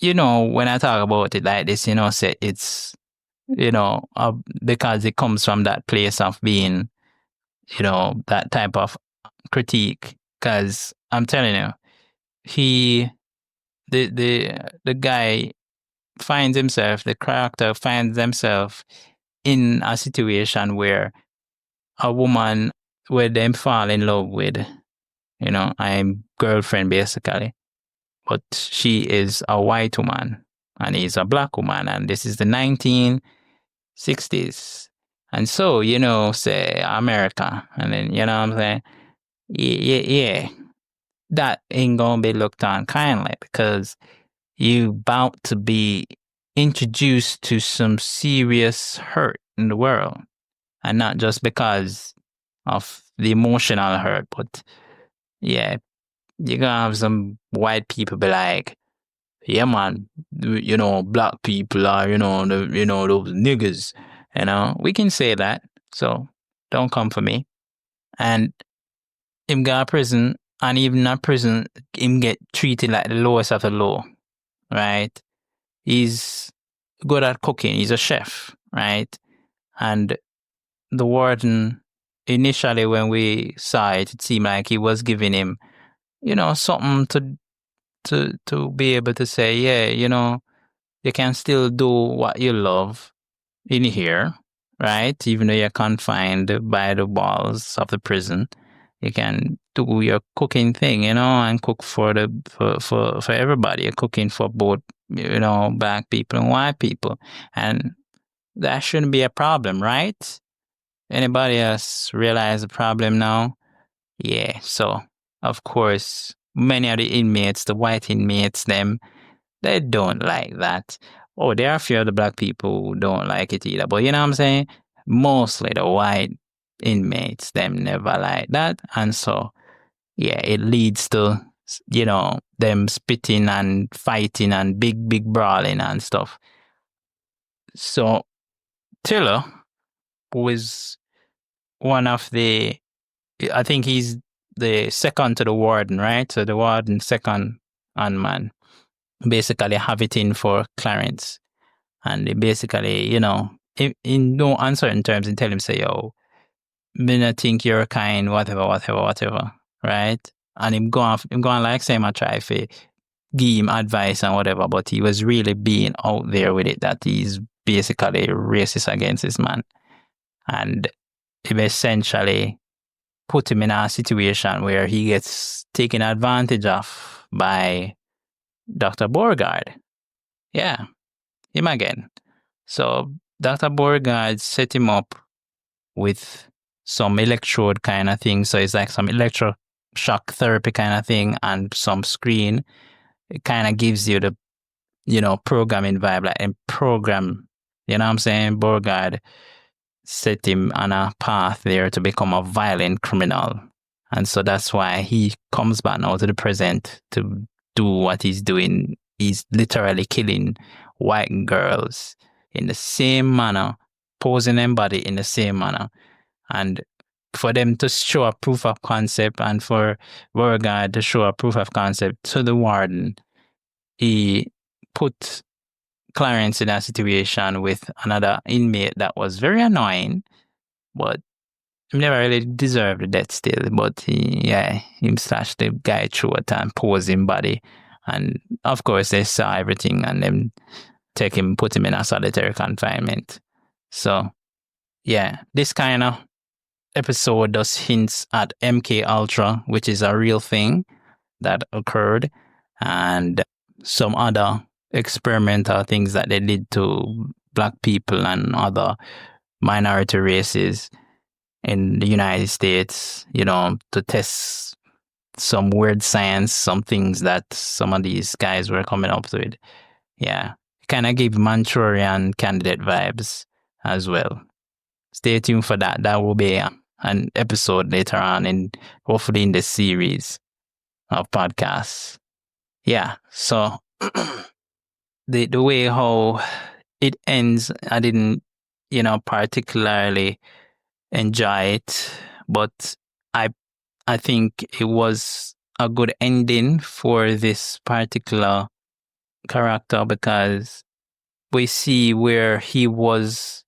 when I talk about it like this, say it's, because it comes from that place of being, that type of critique. Because I'm telling you, the guy finds himself, the character finds himself in a situation where a woman where them fall in love with, I'm girlfriend basically, but she is a white woman and he's a black woman, and this is the 1960s. And so, say America, and then, what I'm saying? Yeah, that ain't gonna be looked on kindly because you about to be introduced to some serious hurt in the world. And not just because of the emotional hurt, but yeah, you're gonna have some white people be like, yeah, man, black people are, those niggas, we can say that. So don't come for me. And him go to prison, and even in prison, him get treated like the lowest of the low, right? He's good at cooking. He's a chef, right? And the warden, initially when we saw it, it seemed like he was giving him, something to be able to say, yeah, you can still do what you love in here, right? Even though you're confined by the walls of the prison, you can do your cooking thing, and cook for everybody. You're cooking for both, black people and white people, and that shouldn't be a problem, right? Anybody else realize the problem now? Yeah. So of course, many of the inmates, the white inmates, they don't like that. Oh, there are a few of the black people who don't like it either. But you know what I'm saying? Mostly the white inmates, them never like that. And so, yeah, it leads to, them spitting and fighting and big brawling and stuff. So, Tiller, who is one of I think he's the second to the warden, right? So the warden second on man. Basically have it in for Clarence. And they basically, in no uncertain terms, and tell him, say, yo, me not think you're kind, whatever, right? And him going like say I try to give him advice and whatever, but he was really being out there with it that he's basically racist against this man. And it essentially put him in a situation where he gets taken advantage of by Dr. Beauregard. Yeah, him again. So Dr. Beauregard set him up with some electrode kind of thing. So it's like some electroshock therapy kind of thing and some screen. It kind of gives you the, programming vibe, like a program. You know what I'm saying? Beauregard set him on a path there to become a violent criminal. And so that's why he comes back now to the present to do what he's doing. He's literally killing white girls in the same manner, posing them body in the same manner. And for them to show a proof of concept and for Beauregard to show a proof of concept to the warden, he put Clarence in a situation with another inmate that was very annoying, but he never really deserved the death still. But him slashed the guy throat and pose him body. And of course, they saw everything and then put him in a solitary confinement. So, yeah, this kind of episode does hints at MK Ultra, which is a real thing that occurred, and some other experimental things that they did to Black people and other minority races in the United States, to test some weird science, some things that some of these guys were coming up with. Yeah, kind of gave Manchurian Candidate vibes as well. Stay tuned for that. That will be an episode later on, hopefully in the series of podcasts. Yeah, so the way how it ends, I didn't, particularly enjoy it, but I think it was a good ending for this particular character because we see where he was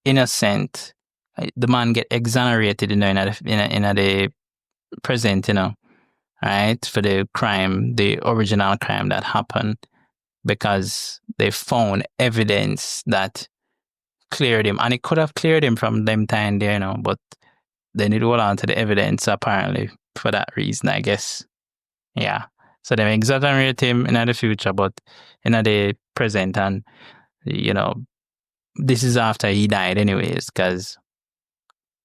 innocent. The man get exonerated, in the present, right, for the crime, the original crime that happened, because they found evidence that cleared him, and it could have cleared him from them time there, but they need to hold on to the evidence apparently for that reason, I guess. Yeah. So they exonerate him in the future, but in the present, and this is after he died anyways, because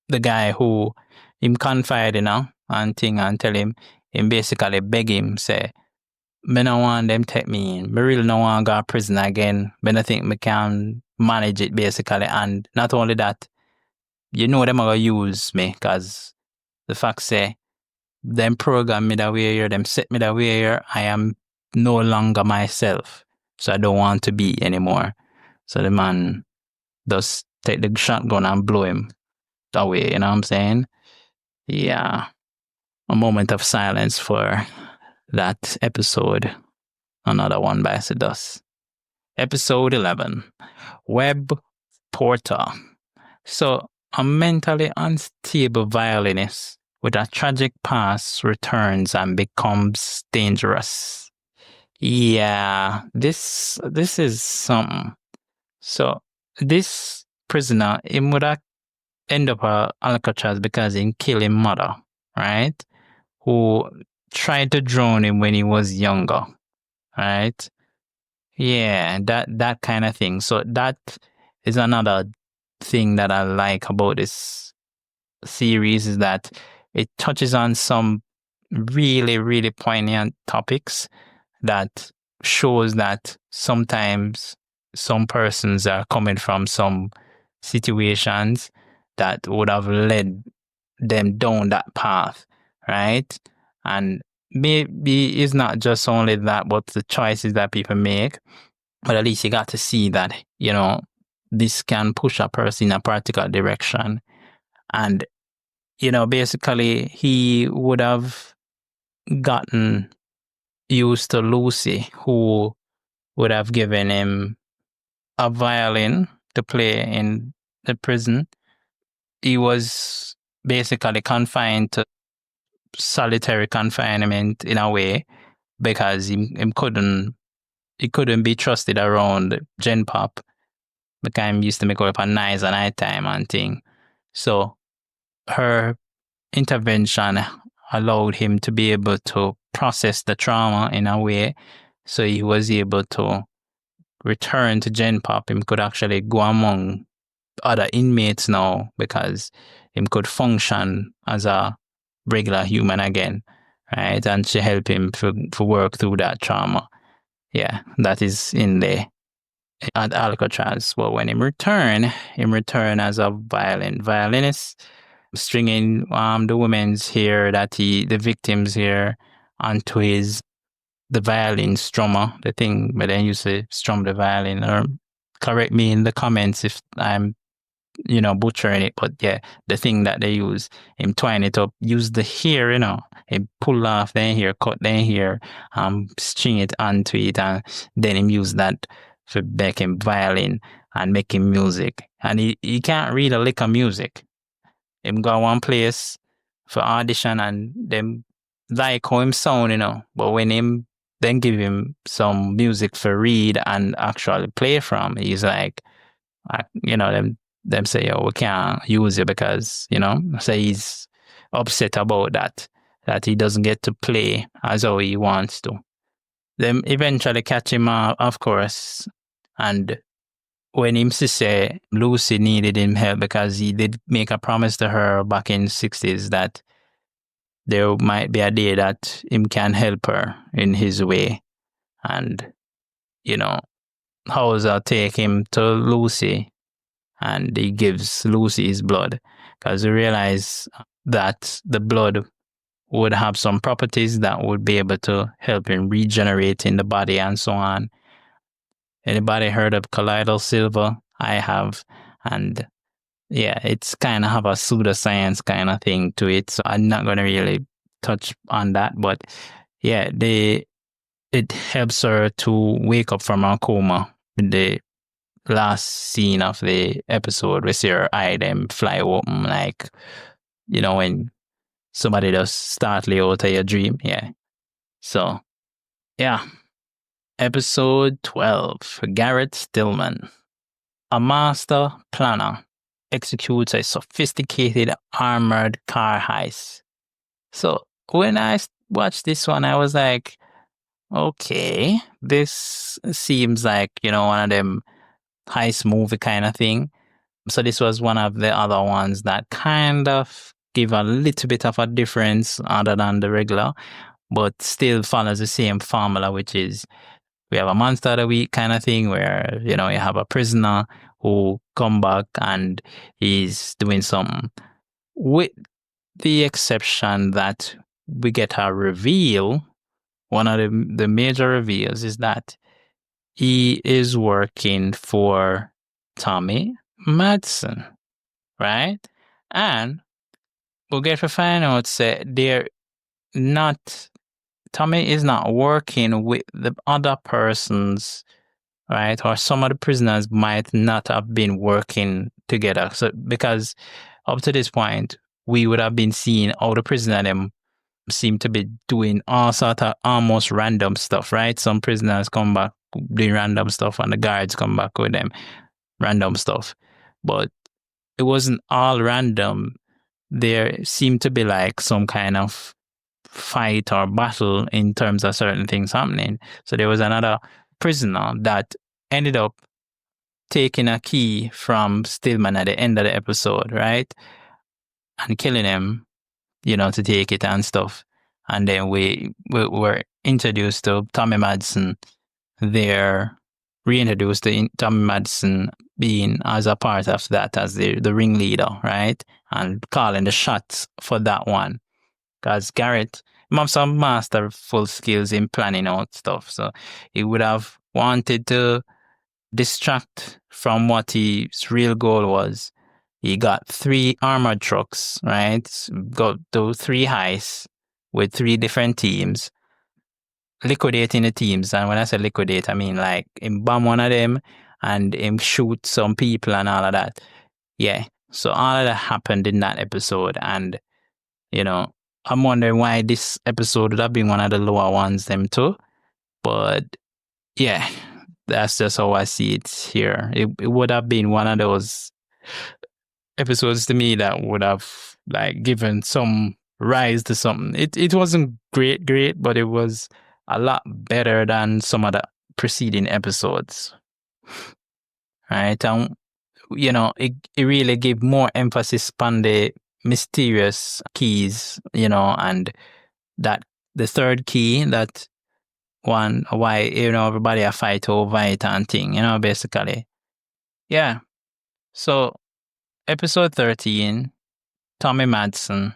the guy who him confide, and thing and tell him basically beg him, say, me no want them take me in. Me really no want to go to prison again. But I think me can manage it basically. And not only that, them are going to use me because the fact say, them program me that way here, them set me that way here, I am no longer myself. So I don't want to be anymore. So the man does take the shotgun and blow him away, you know what I'm saying? Yeah. A moment of silence for that episode. Another one by Sedos. Episode 11. Web Porter. So, a mentally unstable violinist with a tragic past returns and becomes dangerous. Yeah, this is something. So, this prisoner, he would end up at Alcatraz because he killed his mother, right? Who tried to drown him when he was younger, right? Yeah, that kind of thing. So that is another thing that I like about this series, is that it touches on some really, really poignant topics that shows that sometimes some persons are coming from some situations that would have led them down that path, right? And maybe it's not just only that, but the choices that people make. But at least you got to see that, this can push a person in a particular direction. And, basically he would have gotten used to Lucy, who would have given him a violin to play in the prison. He was basically confined to solitary confinement in a way because he couldn't be trusted around Gen Pop because he used to make up a nice at night time and thing. So her intervention allowed him to be able to process the trauma in a way, so he was able to return to Gen Pop. Him could actually go among other inmates now because him could function as a regular human again, right? And she helped him to work through that trauma. Yeah, that is in there at Alcatraz. Well, when him return as a violinist, stringing the women's hair the victim's hair onto the violin strummer, the thing, but then you say strum the violin, or correct me in the comments if I'm butchering it, but yeah, the thing that they use, him twine it up, use the hair, him pull off their hair, cut their hair, string it onto it, and then him use that for make him violin and making music. And he can't read a lick of music. Him go one place for audition and them like how him sound, but when him then give him some music for read and actually play from, he's like, them say, oh, we can't use you because, say he's upset about that he doesn't get to play as how he wants to. Them eventually catch him up, of course, and when him say Lucy needed him help because he did make a promise to her back in the 60s that there might be a day that him can help her in his way. And, Hauser take him to Lucy and he gives Lucy his blood because he realized that the blood would have some properties that would be able to help him regenerate in the body and so on. Anybody heard of colloidal silver? I have. And yeah, it's kind of have a pseudoscience kind of thing to it. So I'm not going to really touch on that. But yeah, it helps her to wake up from her coma. The last scene of the episode, we see her eye them fly open, like, when somebody does startle you out of your dream. Yeah. So, yeah. Episode 12, Garrett Stillman. A master planner executes a sophisticated armored car heist. So when I watched this one, I was like, okay, this seems like, one of them heist movie kind of thing. So this was one of the other ones that kind of give a little bit of a difference other than the regular, but still follows the same formula, which is we have a monster of the week kind of thing where, you have a prisoner who come back and he's doing something. With the exception that we get a reveal, one of the major reveals is that he is working for Tommy Madsen, right? And we'll get to find out that Tommy is not working with the other persons, right? Or some of the prisoners might not have been working together. So because up to this point, we would have been seeing all the prisoners them seem to be doing all sort of almost random stuff, right? Some prisoners come back doing random stuff and the guards come back with them random stuff. But it wasn't all random. There seemed to be like some kind of fight or battle in terms of certain things happening. So there was another prisoner that ended up taking a key from Stillman at the end of the episode, right? And killing him, to take it and stuff. And then we were introduced to Tommy Madsen. They're reintroduced to Tommy Madsen being as a part of that as the ringleader, right? And calling the shots for that one. Because Garrett have some masterful skills in planning out stuff. So he would have wanted to distract from what his real goal was. He got 3 armored trucks, right? Got those 3 heists with 3 different teams, liquidating the teams. And when I say liquidate, I mean like him bomb one of them and him shoot some people and all of that. Yeah. So all of that happened in that episode. And, I'm wondering why this episode would have been one of the lower ones, them too. But yeah, that's just how I see it here. It would have been one of those episodes to me that would have given some rise to something. It wasn't great, but it was a lot better than some of the preceding episodes. Right? And it really gave more emphasis on the mysterious keys, and that the third key, that one, why, everybody a fight over it and thing, basically. Yeah. So episode 13, Tommy Madsen,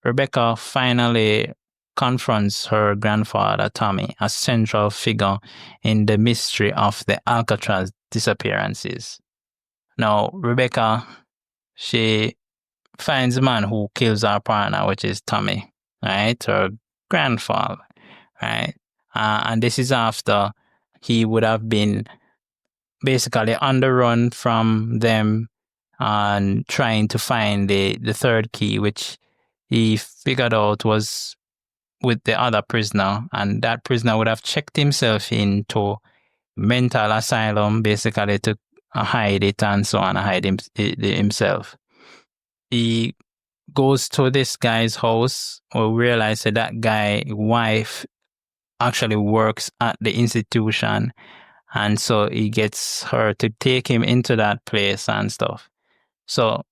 Rebecca finally confronts her grandfather, Tommy, a central figure in the mystery of the Alcatraz disappearances. Now, Rebecca, she finds a man who kills her partner, which is Tommy, right? Her grandfather, right? And this is after he would have been basically on the run from them and trying to find the third key, which he figured out was with the other prisoner. And that prisoner would have checked himself into mental asylum, basically to hide it and so on, hide himself. He goes to this guy's house, or realizes that guy's wife actually works at the institution. And so he gets her to take him into that place and stuff. So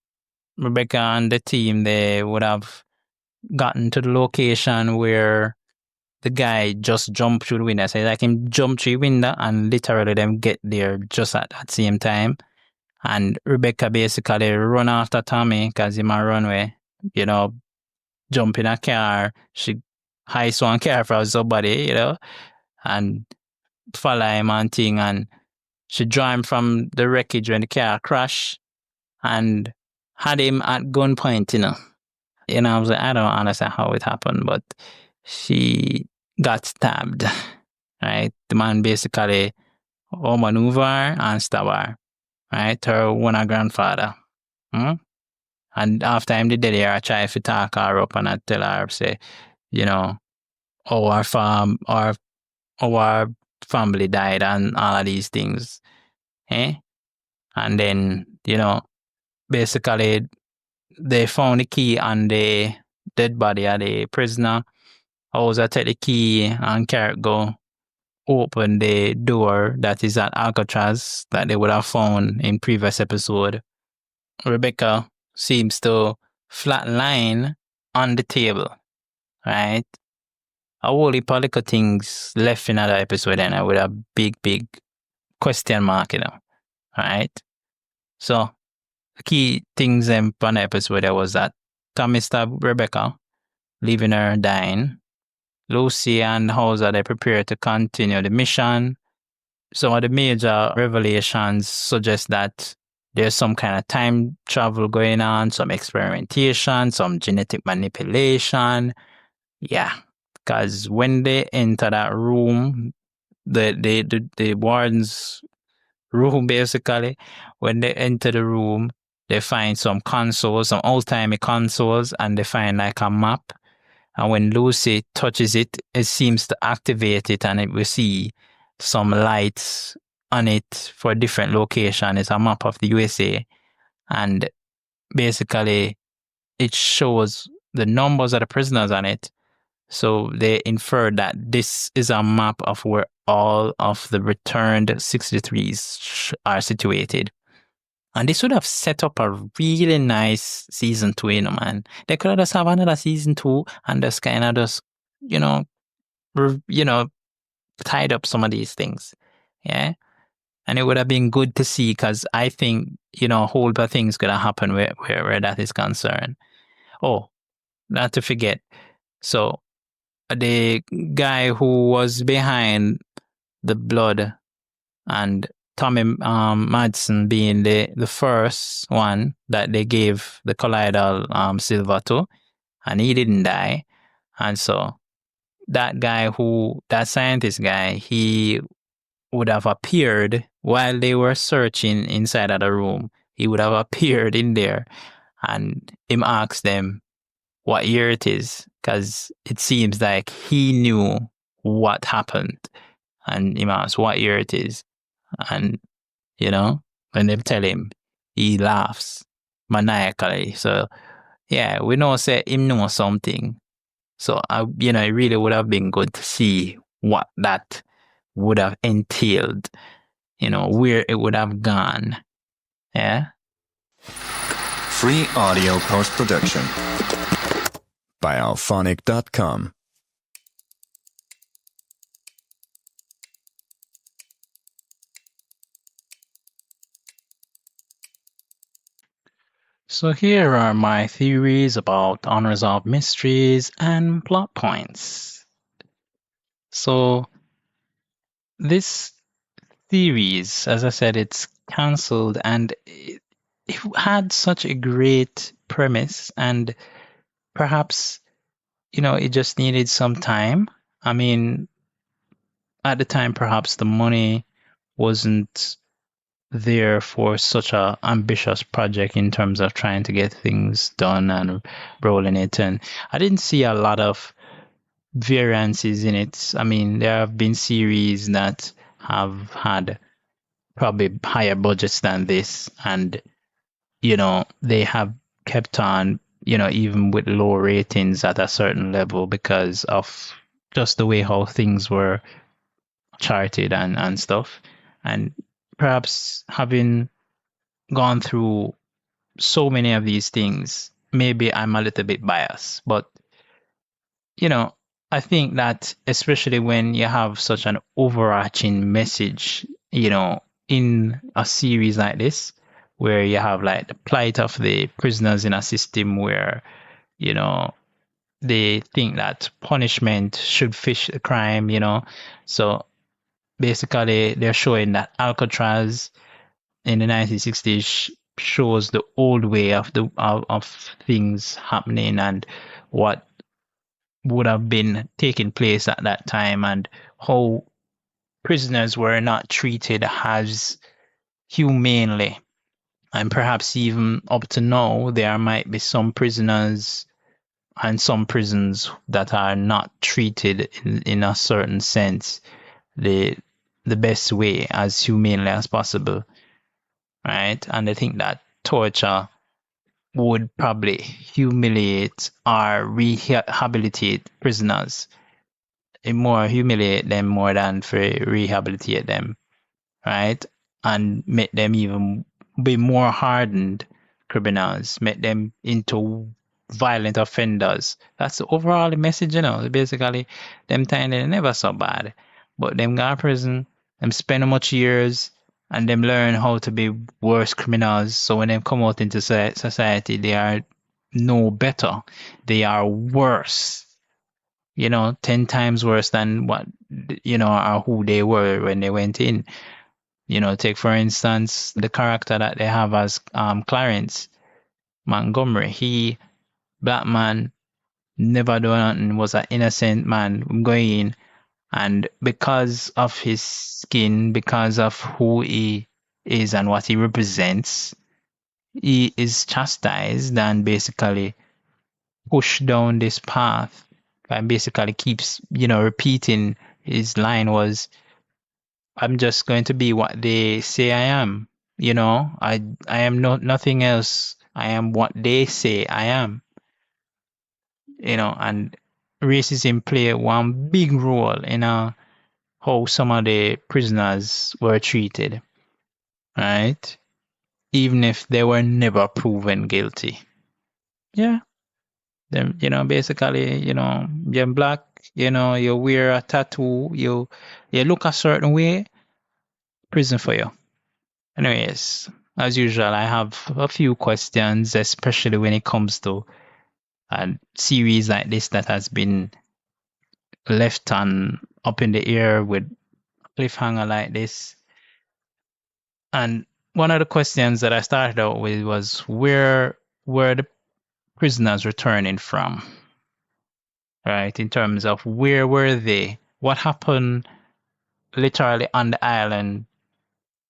Rebecca and the team, they would have gotten to the location where the guy just jumped through the window. So him jump through the window and literally them get there just at that same time. And Rebecca basically run after Tommy because he might run away, jump in a car. She heist one car for somebody, and follow him and thing. And she draw him from the wreckage when the car crashed and had him at gunpoint, I was like, I don't understand how it happened, but she got stabbed, right? The man basically maneuver and stab her, right? Her one grandfather. And after him, the dead here, I try to talk her up and I tell her, say, our family died and all of these things. And then, basically they found the key on the dead body of the prisoner. Hauser take the key and go open the door that is at Alcatraz that they would have found in previous episode. Rebecca seems to flatline on the table, right? A whole heap of little things left in another episode and with a big question mark, right? So the key things in the episode was that Tommy stabbed Rebecca, leaving her dying. Lucy and Hauser, they prepare to continue the mission. Some of the major revelations suggest that there's some kind of time travel going on, some experimentation, some genetic manipulation. Yeah, because when they enter that room, the warden's room, basically, when they enter the room, they find some consoles, some old-timey consoles, and they find a map. And when Lucy touches it, it seems to activate it, and we see some lights on it for a different location. It's a map of the USA. And basically, it shows the numbers of the prisoners on it. So they inferred that this is a map of where all of the returned 63s are situated. And this would have set up a really nice season 2, man. They could have just have another season 2 and just kind of just, tied up some of these things. Yeah. And it would have been good to see because I think, a whole lot of things could have happened where that is concerned. Oh, not to forget. So the guy who was behind the blood and Tommy Madsen being the first one that they gave the colloidal silver to, and he didn't die. And so that scientist guy, he would have appeared while they were searching inside of the room, he would have appeared in there and him asked them what year it is, because it seems like he knew what happened. And him asked what year it is. And, when they tell him, he laughs maniacally. So, yeah, we know say him know something. So, it really would have been good to see what that would have entailed, where it would have gone. Yeah. Free audio post-production by alphonic.com. So here are my theories about unresolved mysteries and plot points. So this series, as I said, it's cancelled and it had such a great premise and perhaps, it just needed some time. I mean, at the time, perhaps the money wasn't there for such a ambitious project in terms of trying to get things done and rolling it. And I didn't see a lot of variances in it. I mean, there have been series that have had probably higher budgets than this, and they have kept on, even with low ratings at a certain level because of just the way how things were charted and stuff. And perhaps having gone through so many of these things, maybe I'm a little bit biased, but I think that especially when you have such an overarching message, in a series like this, where you have like the plight of the prisoners in a system where, they think that punishment should fish the crime, So basically they're showing that Alcatraz in the 1960s shows the old way of of things happening and what would have been taking place at that time and how prisoners were not treated as humanely. And perhaps even up to now, there might be some prisoners and some prisons that are not treated in a certain sense the best way as humanely as possible. Right? And I think that torture would probably humiliate or rehabilitate prisoners. It more humiliate them more than for rehabilitate them, right? And make them even be more hardened criminals, make them into violent offenders. That's the overall message, Basically, them time they never so bad, but them go to prison, them spend much years, and them learn how to be worse criminals. So when they come out into society, they are no better. They are worse. 10 times worse than what, or who they were when they went in. Take for instance the character that they have as Clarence Montgomery. Black man, never done nothing, was an innocent man going in, and because of his skin, because of who he is and what he represents, he is chastised and basically pushed down this path and basically keeps, repeating his line was, I'm just going to be what they say I am. I am nothing else. I am what they say I am. And racism play one big role in how some of the prisoners were treated, right? Even if they were never proven guilty. Yeah. Then, basically, you're black, you wear a tattoo, you look a certain way, prison for you. Anyways, as usual, I have a few questions, especially when it comes to a series like this that has been left up in the air with a cliffhanger like this. And one of the questions that I started out with was where were the prisoners returning from? Right, in terms of where were they? What happened literally on the island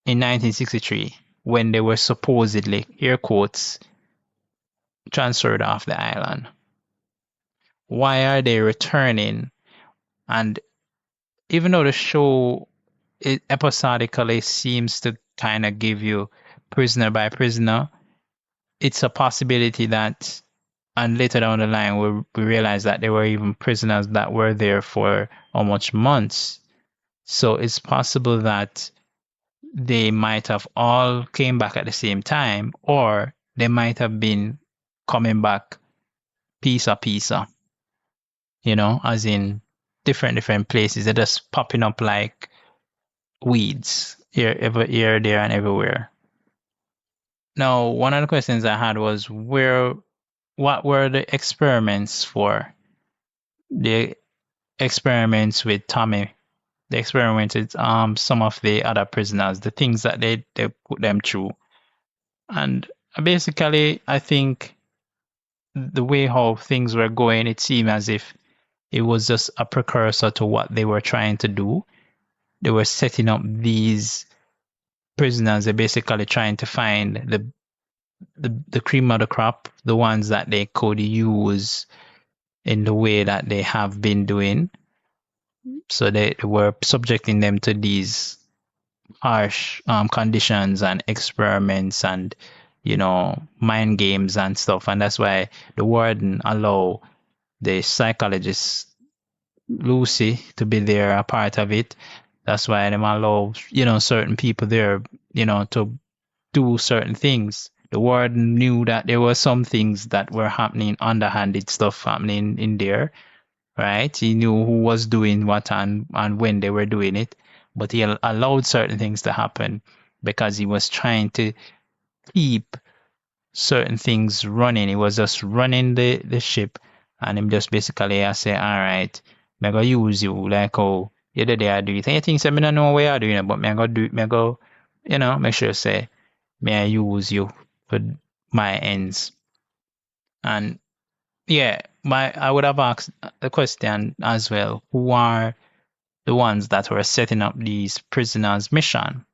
in 1963 when they were supposedly, air quotes, transferred off the island? Why are they returning? And even though the show it episodically seems to kind of give you prisoner by prisoner, it's a possibility that, and later down the line, we realize that there were even prisoners that were there for almost months. So it's possible that they might have all came back at the same time, or they might have been coming back piece a piece, as in different places. They're just popping up like weeds here, there, and everywhere. Now, one of the questions I had was what were the experiments for? The experiments with Tommy, the experiments with some of the other prisoners, the things that they put them through. And basically, I think the way how things were going, it seemed as if it was just a precursor to what they were trying to do. They were setting up these prisoners. They're basically trying to find the cream of the crop, the ones that they could use in the way that they have been doing. So they were subjecting them to these harsh conditions and experiments and mind games and stuff. And that's why the warden allowed the psychologist Lucy to be there, a part of it. That's why they allow certain people there to do certain things. The warden knew that there were some things that were happening, underhanded stuff happening in there, right? He knew who was doing what and when they were doing it, but he allowed certain things to happen because he was trying to keep certain things running. He was just running the ship, and him just basically say, all right, I'm gonna use you like how you did there, do you think I don't know what you're doing, but I'm gonna do I'm gonna make sure say may I use you for my ends. And yeah, I would have asked the question as well, who are the ones that were setting up these prisoners' mission?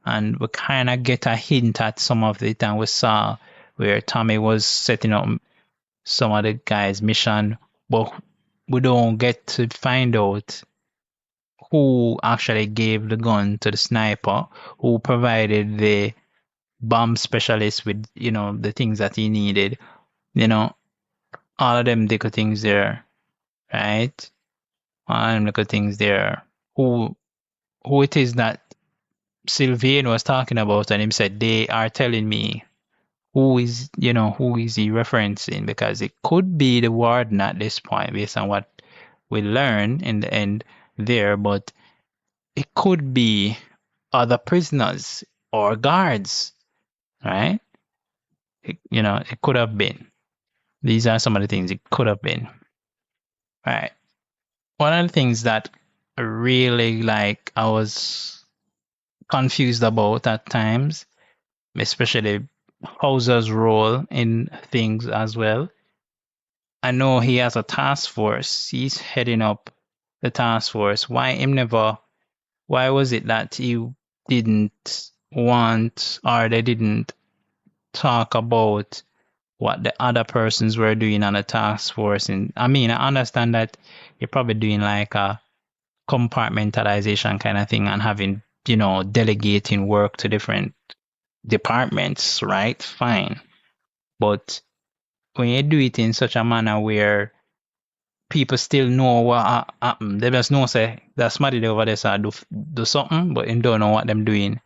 And we kind of get a hint at some of it, and we saw where Tommy was setting up some of the guys' mission, but we don't get to find out who actually gave the gun to the sniper, who provided the bomb specialist with, the things that he needed, all of them little things there, right? All of them little things there. Who it is that Sylvain was talking about, and him said, they are telling me who is he referencing, because it could be the warden at this point based on what we learn in the end there, but it could be other prisoners or guards, right? It could have been. These are some of the things it could have been. Right. One of the things that really I was confused about at times, especially Hauser's role in things as well. I know he has a task force. He's heading up the task force. Why was it that he didn't want, or they didn't talk about what the other persons were doing on the task force? And I mean, I understand that you're probably doing like a compartmentalization kind of thing and having, delegating work to different departments, right? Fine. But when you do it in such a manner where people still know what happened, they just know say that somebody over there so do something, but they don't know what them doing.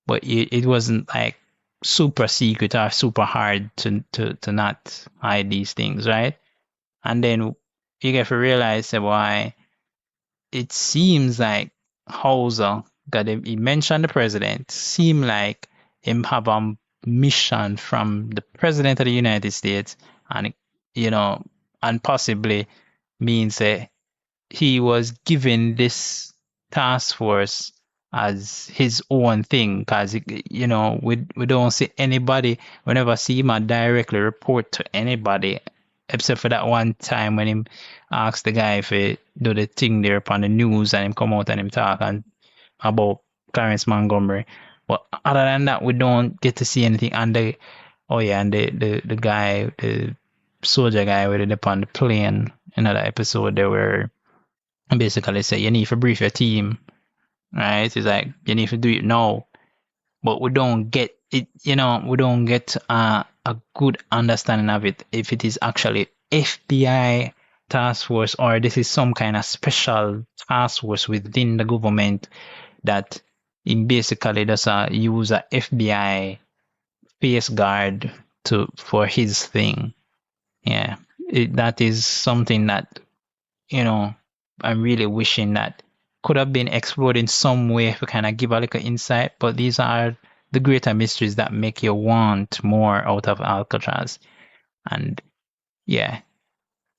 But it wasn't like super secret or super hard to not hide these things, right? And then you get to realize why it seems like Hauser, that he mentioned the president, seemed like him have a mission from the president of the United States, and and possibly means that he was given this task force as his own thing, because we don't see anybody, we never see him directly report to anybody, except for that one time when him asked the guy if he do the thing there upon the news, and him come out and him talk and about Clarence Montgomery. But other than that, we don't get to see anything. And the guy, the soldier guy with it upon the plane in another episode, they were basically say you need to brief your team, right? It's like you need to do it now. But we don't get it, we don't get a good understanding of it if it is actually FBI task force or this is some kind of special task force within the government that in basically does use a FBI face guard for his thing. Yeah, that is something that I'm really wishing that could have been explored in some way to kind of give a little insight. But these are the greater mysteries that make you want more out of Alcatraz. And yeah,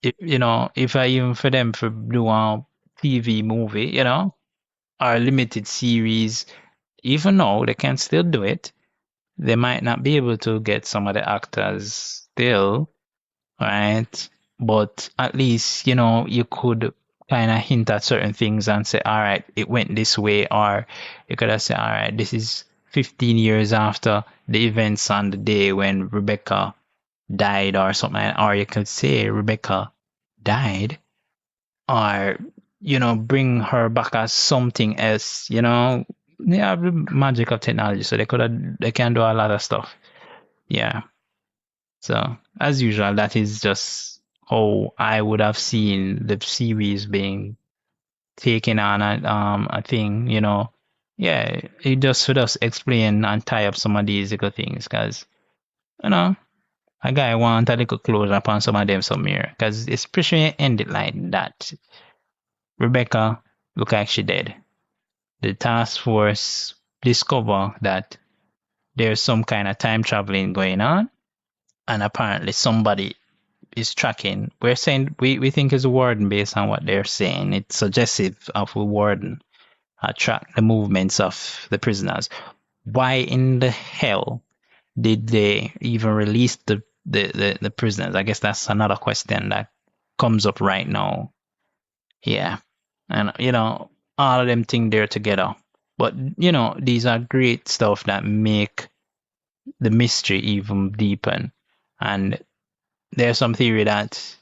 if I even for them to do a TV movie, or a limited series, even though they can still do it, they might not be able to get some of the actors still, right? But at least, you could kind of hint at certain things and say, all right, it went this way. Or you could have said, all right, this is 15 years after the events on the day when Rebecca died or something. Or you could say Rebecca died. Or, bring her back as something else, they have the magic of technology. So they can do a lot of stuff. Yeah. So, as usual, that is just how I would have seen the series being taken on a thing, Yeah, it just should us explain and tie up some of these little things because, a guy want a little closure upon some of them somewhere because it's pretty sure it ended like that. Rebecca look like she dead. The task force discover that there's some kind of time traveling going on and apparently somebody is tracking. We're saying we think it's a warden based on what they're saying. It's suggestive of a warden track the movements of the prisoners. Why in the hell did they even release the prisoners? I guess that's another question that comes up right now. Yeah. And all of them think they're together. But these are great stuff that make the mystery even deepen. And there's some theory that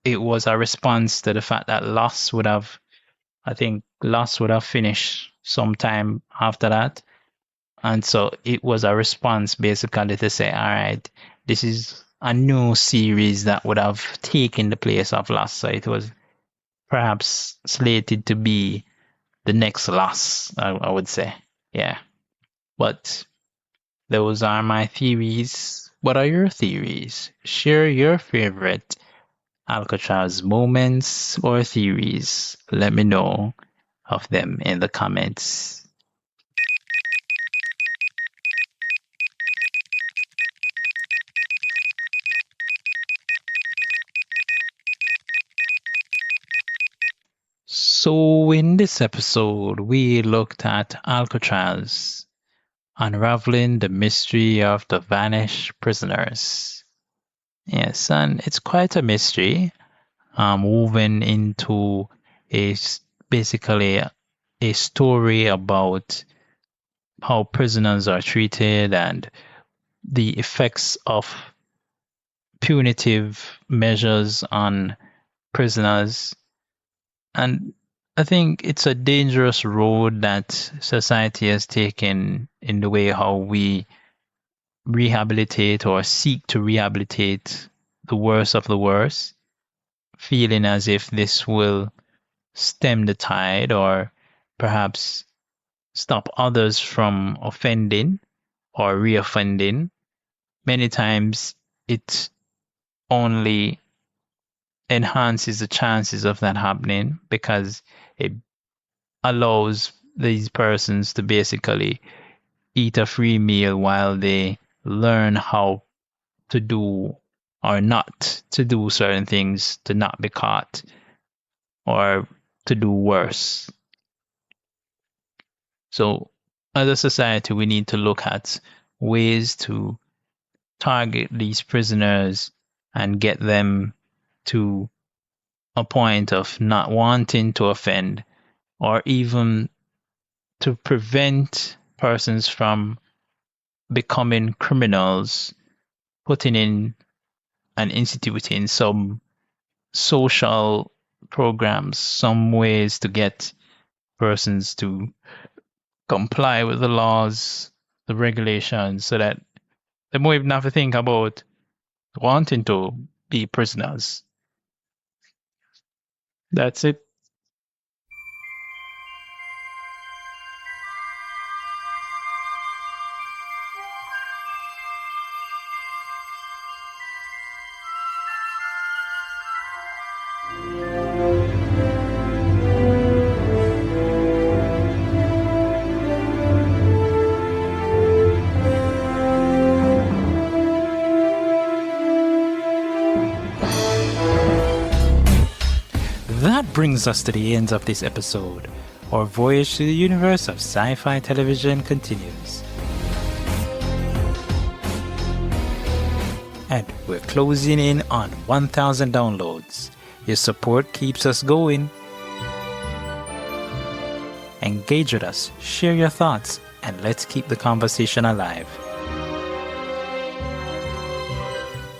it was a response to the fact that Lost would have finished sometime after that. And so it was a response basically to say, all right, this is a new series that would have taken the place of Lost. So it was perhaps slated to be the next Lost, I would say. Yeah. But those are my theories. What are your theories? Share your favorite Alcatraz moments or theories. Let me know of them in the comments. So in this episode, we looked at Alcatraz, unraveling the mystery of the vanished prisoners. Yes, and it's quite a mystery. Moving into basically a story about how prisoners are treated and the effects of punitive measures on prisoners. And I think it's a dangerous road that society has taken in the way how we rehabilitate or seek to rehabilitate the worst of the worst, feeling as if this will stem the tide or perhaps stop others from offending or reoffending. Many times it only enhances the chances of that happening because it allows these persons to basically eat a free meal while they learn how to do or not to do certain things to not be caught or to do worse. So as a society, we need to look at ways to target these prisoners and get them to a point of not wanting to offend or even to prevent persons from becoming criminals, putting in and instituting some social programs, some ways to get persons to comply with the laws, the regulations, so that they won't even have to think about wanting to be prisoners. That's it. That brings us to the end of this episode. Our voyage to the universe of sci-fi television continues. And we're closing in on 1,000 downloads. Your support keeps us going. Engage with us, share your thoughts, and let's keep the conversation alive.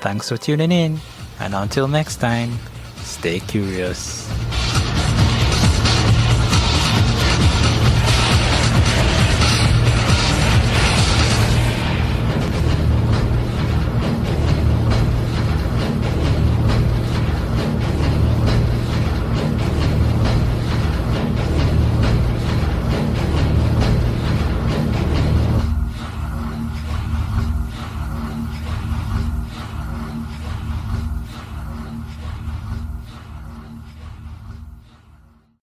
Thanks for tuning in, and until next time, stay curious.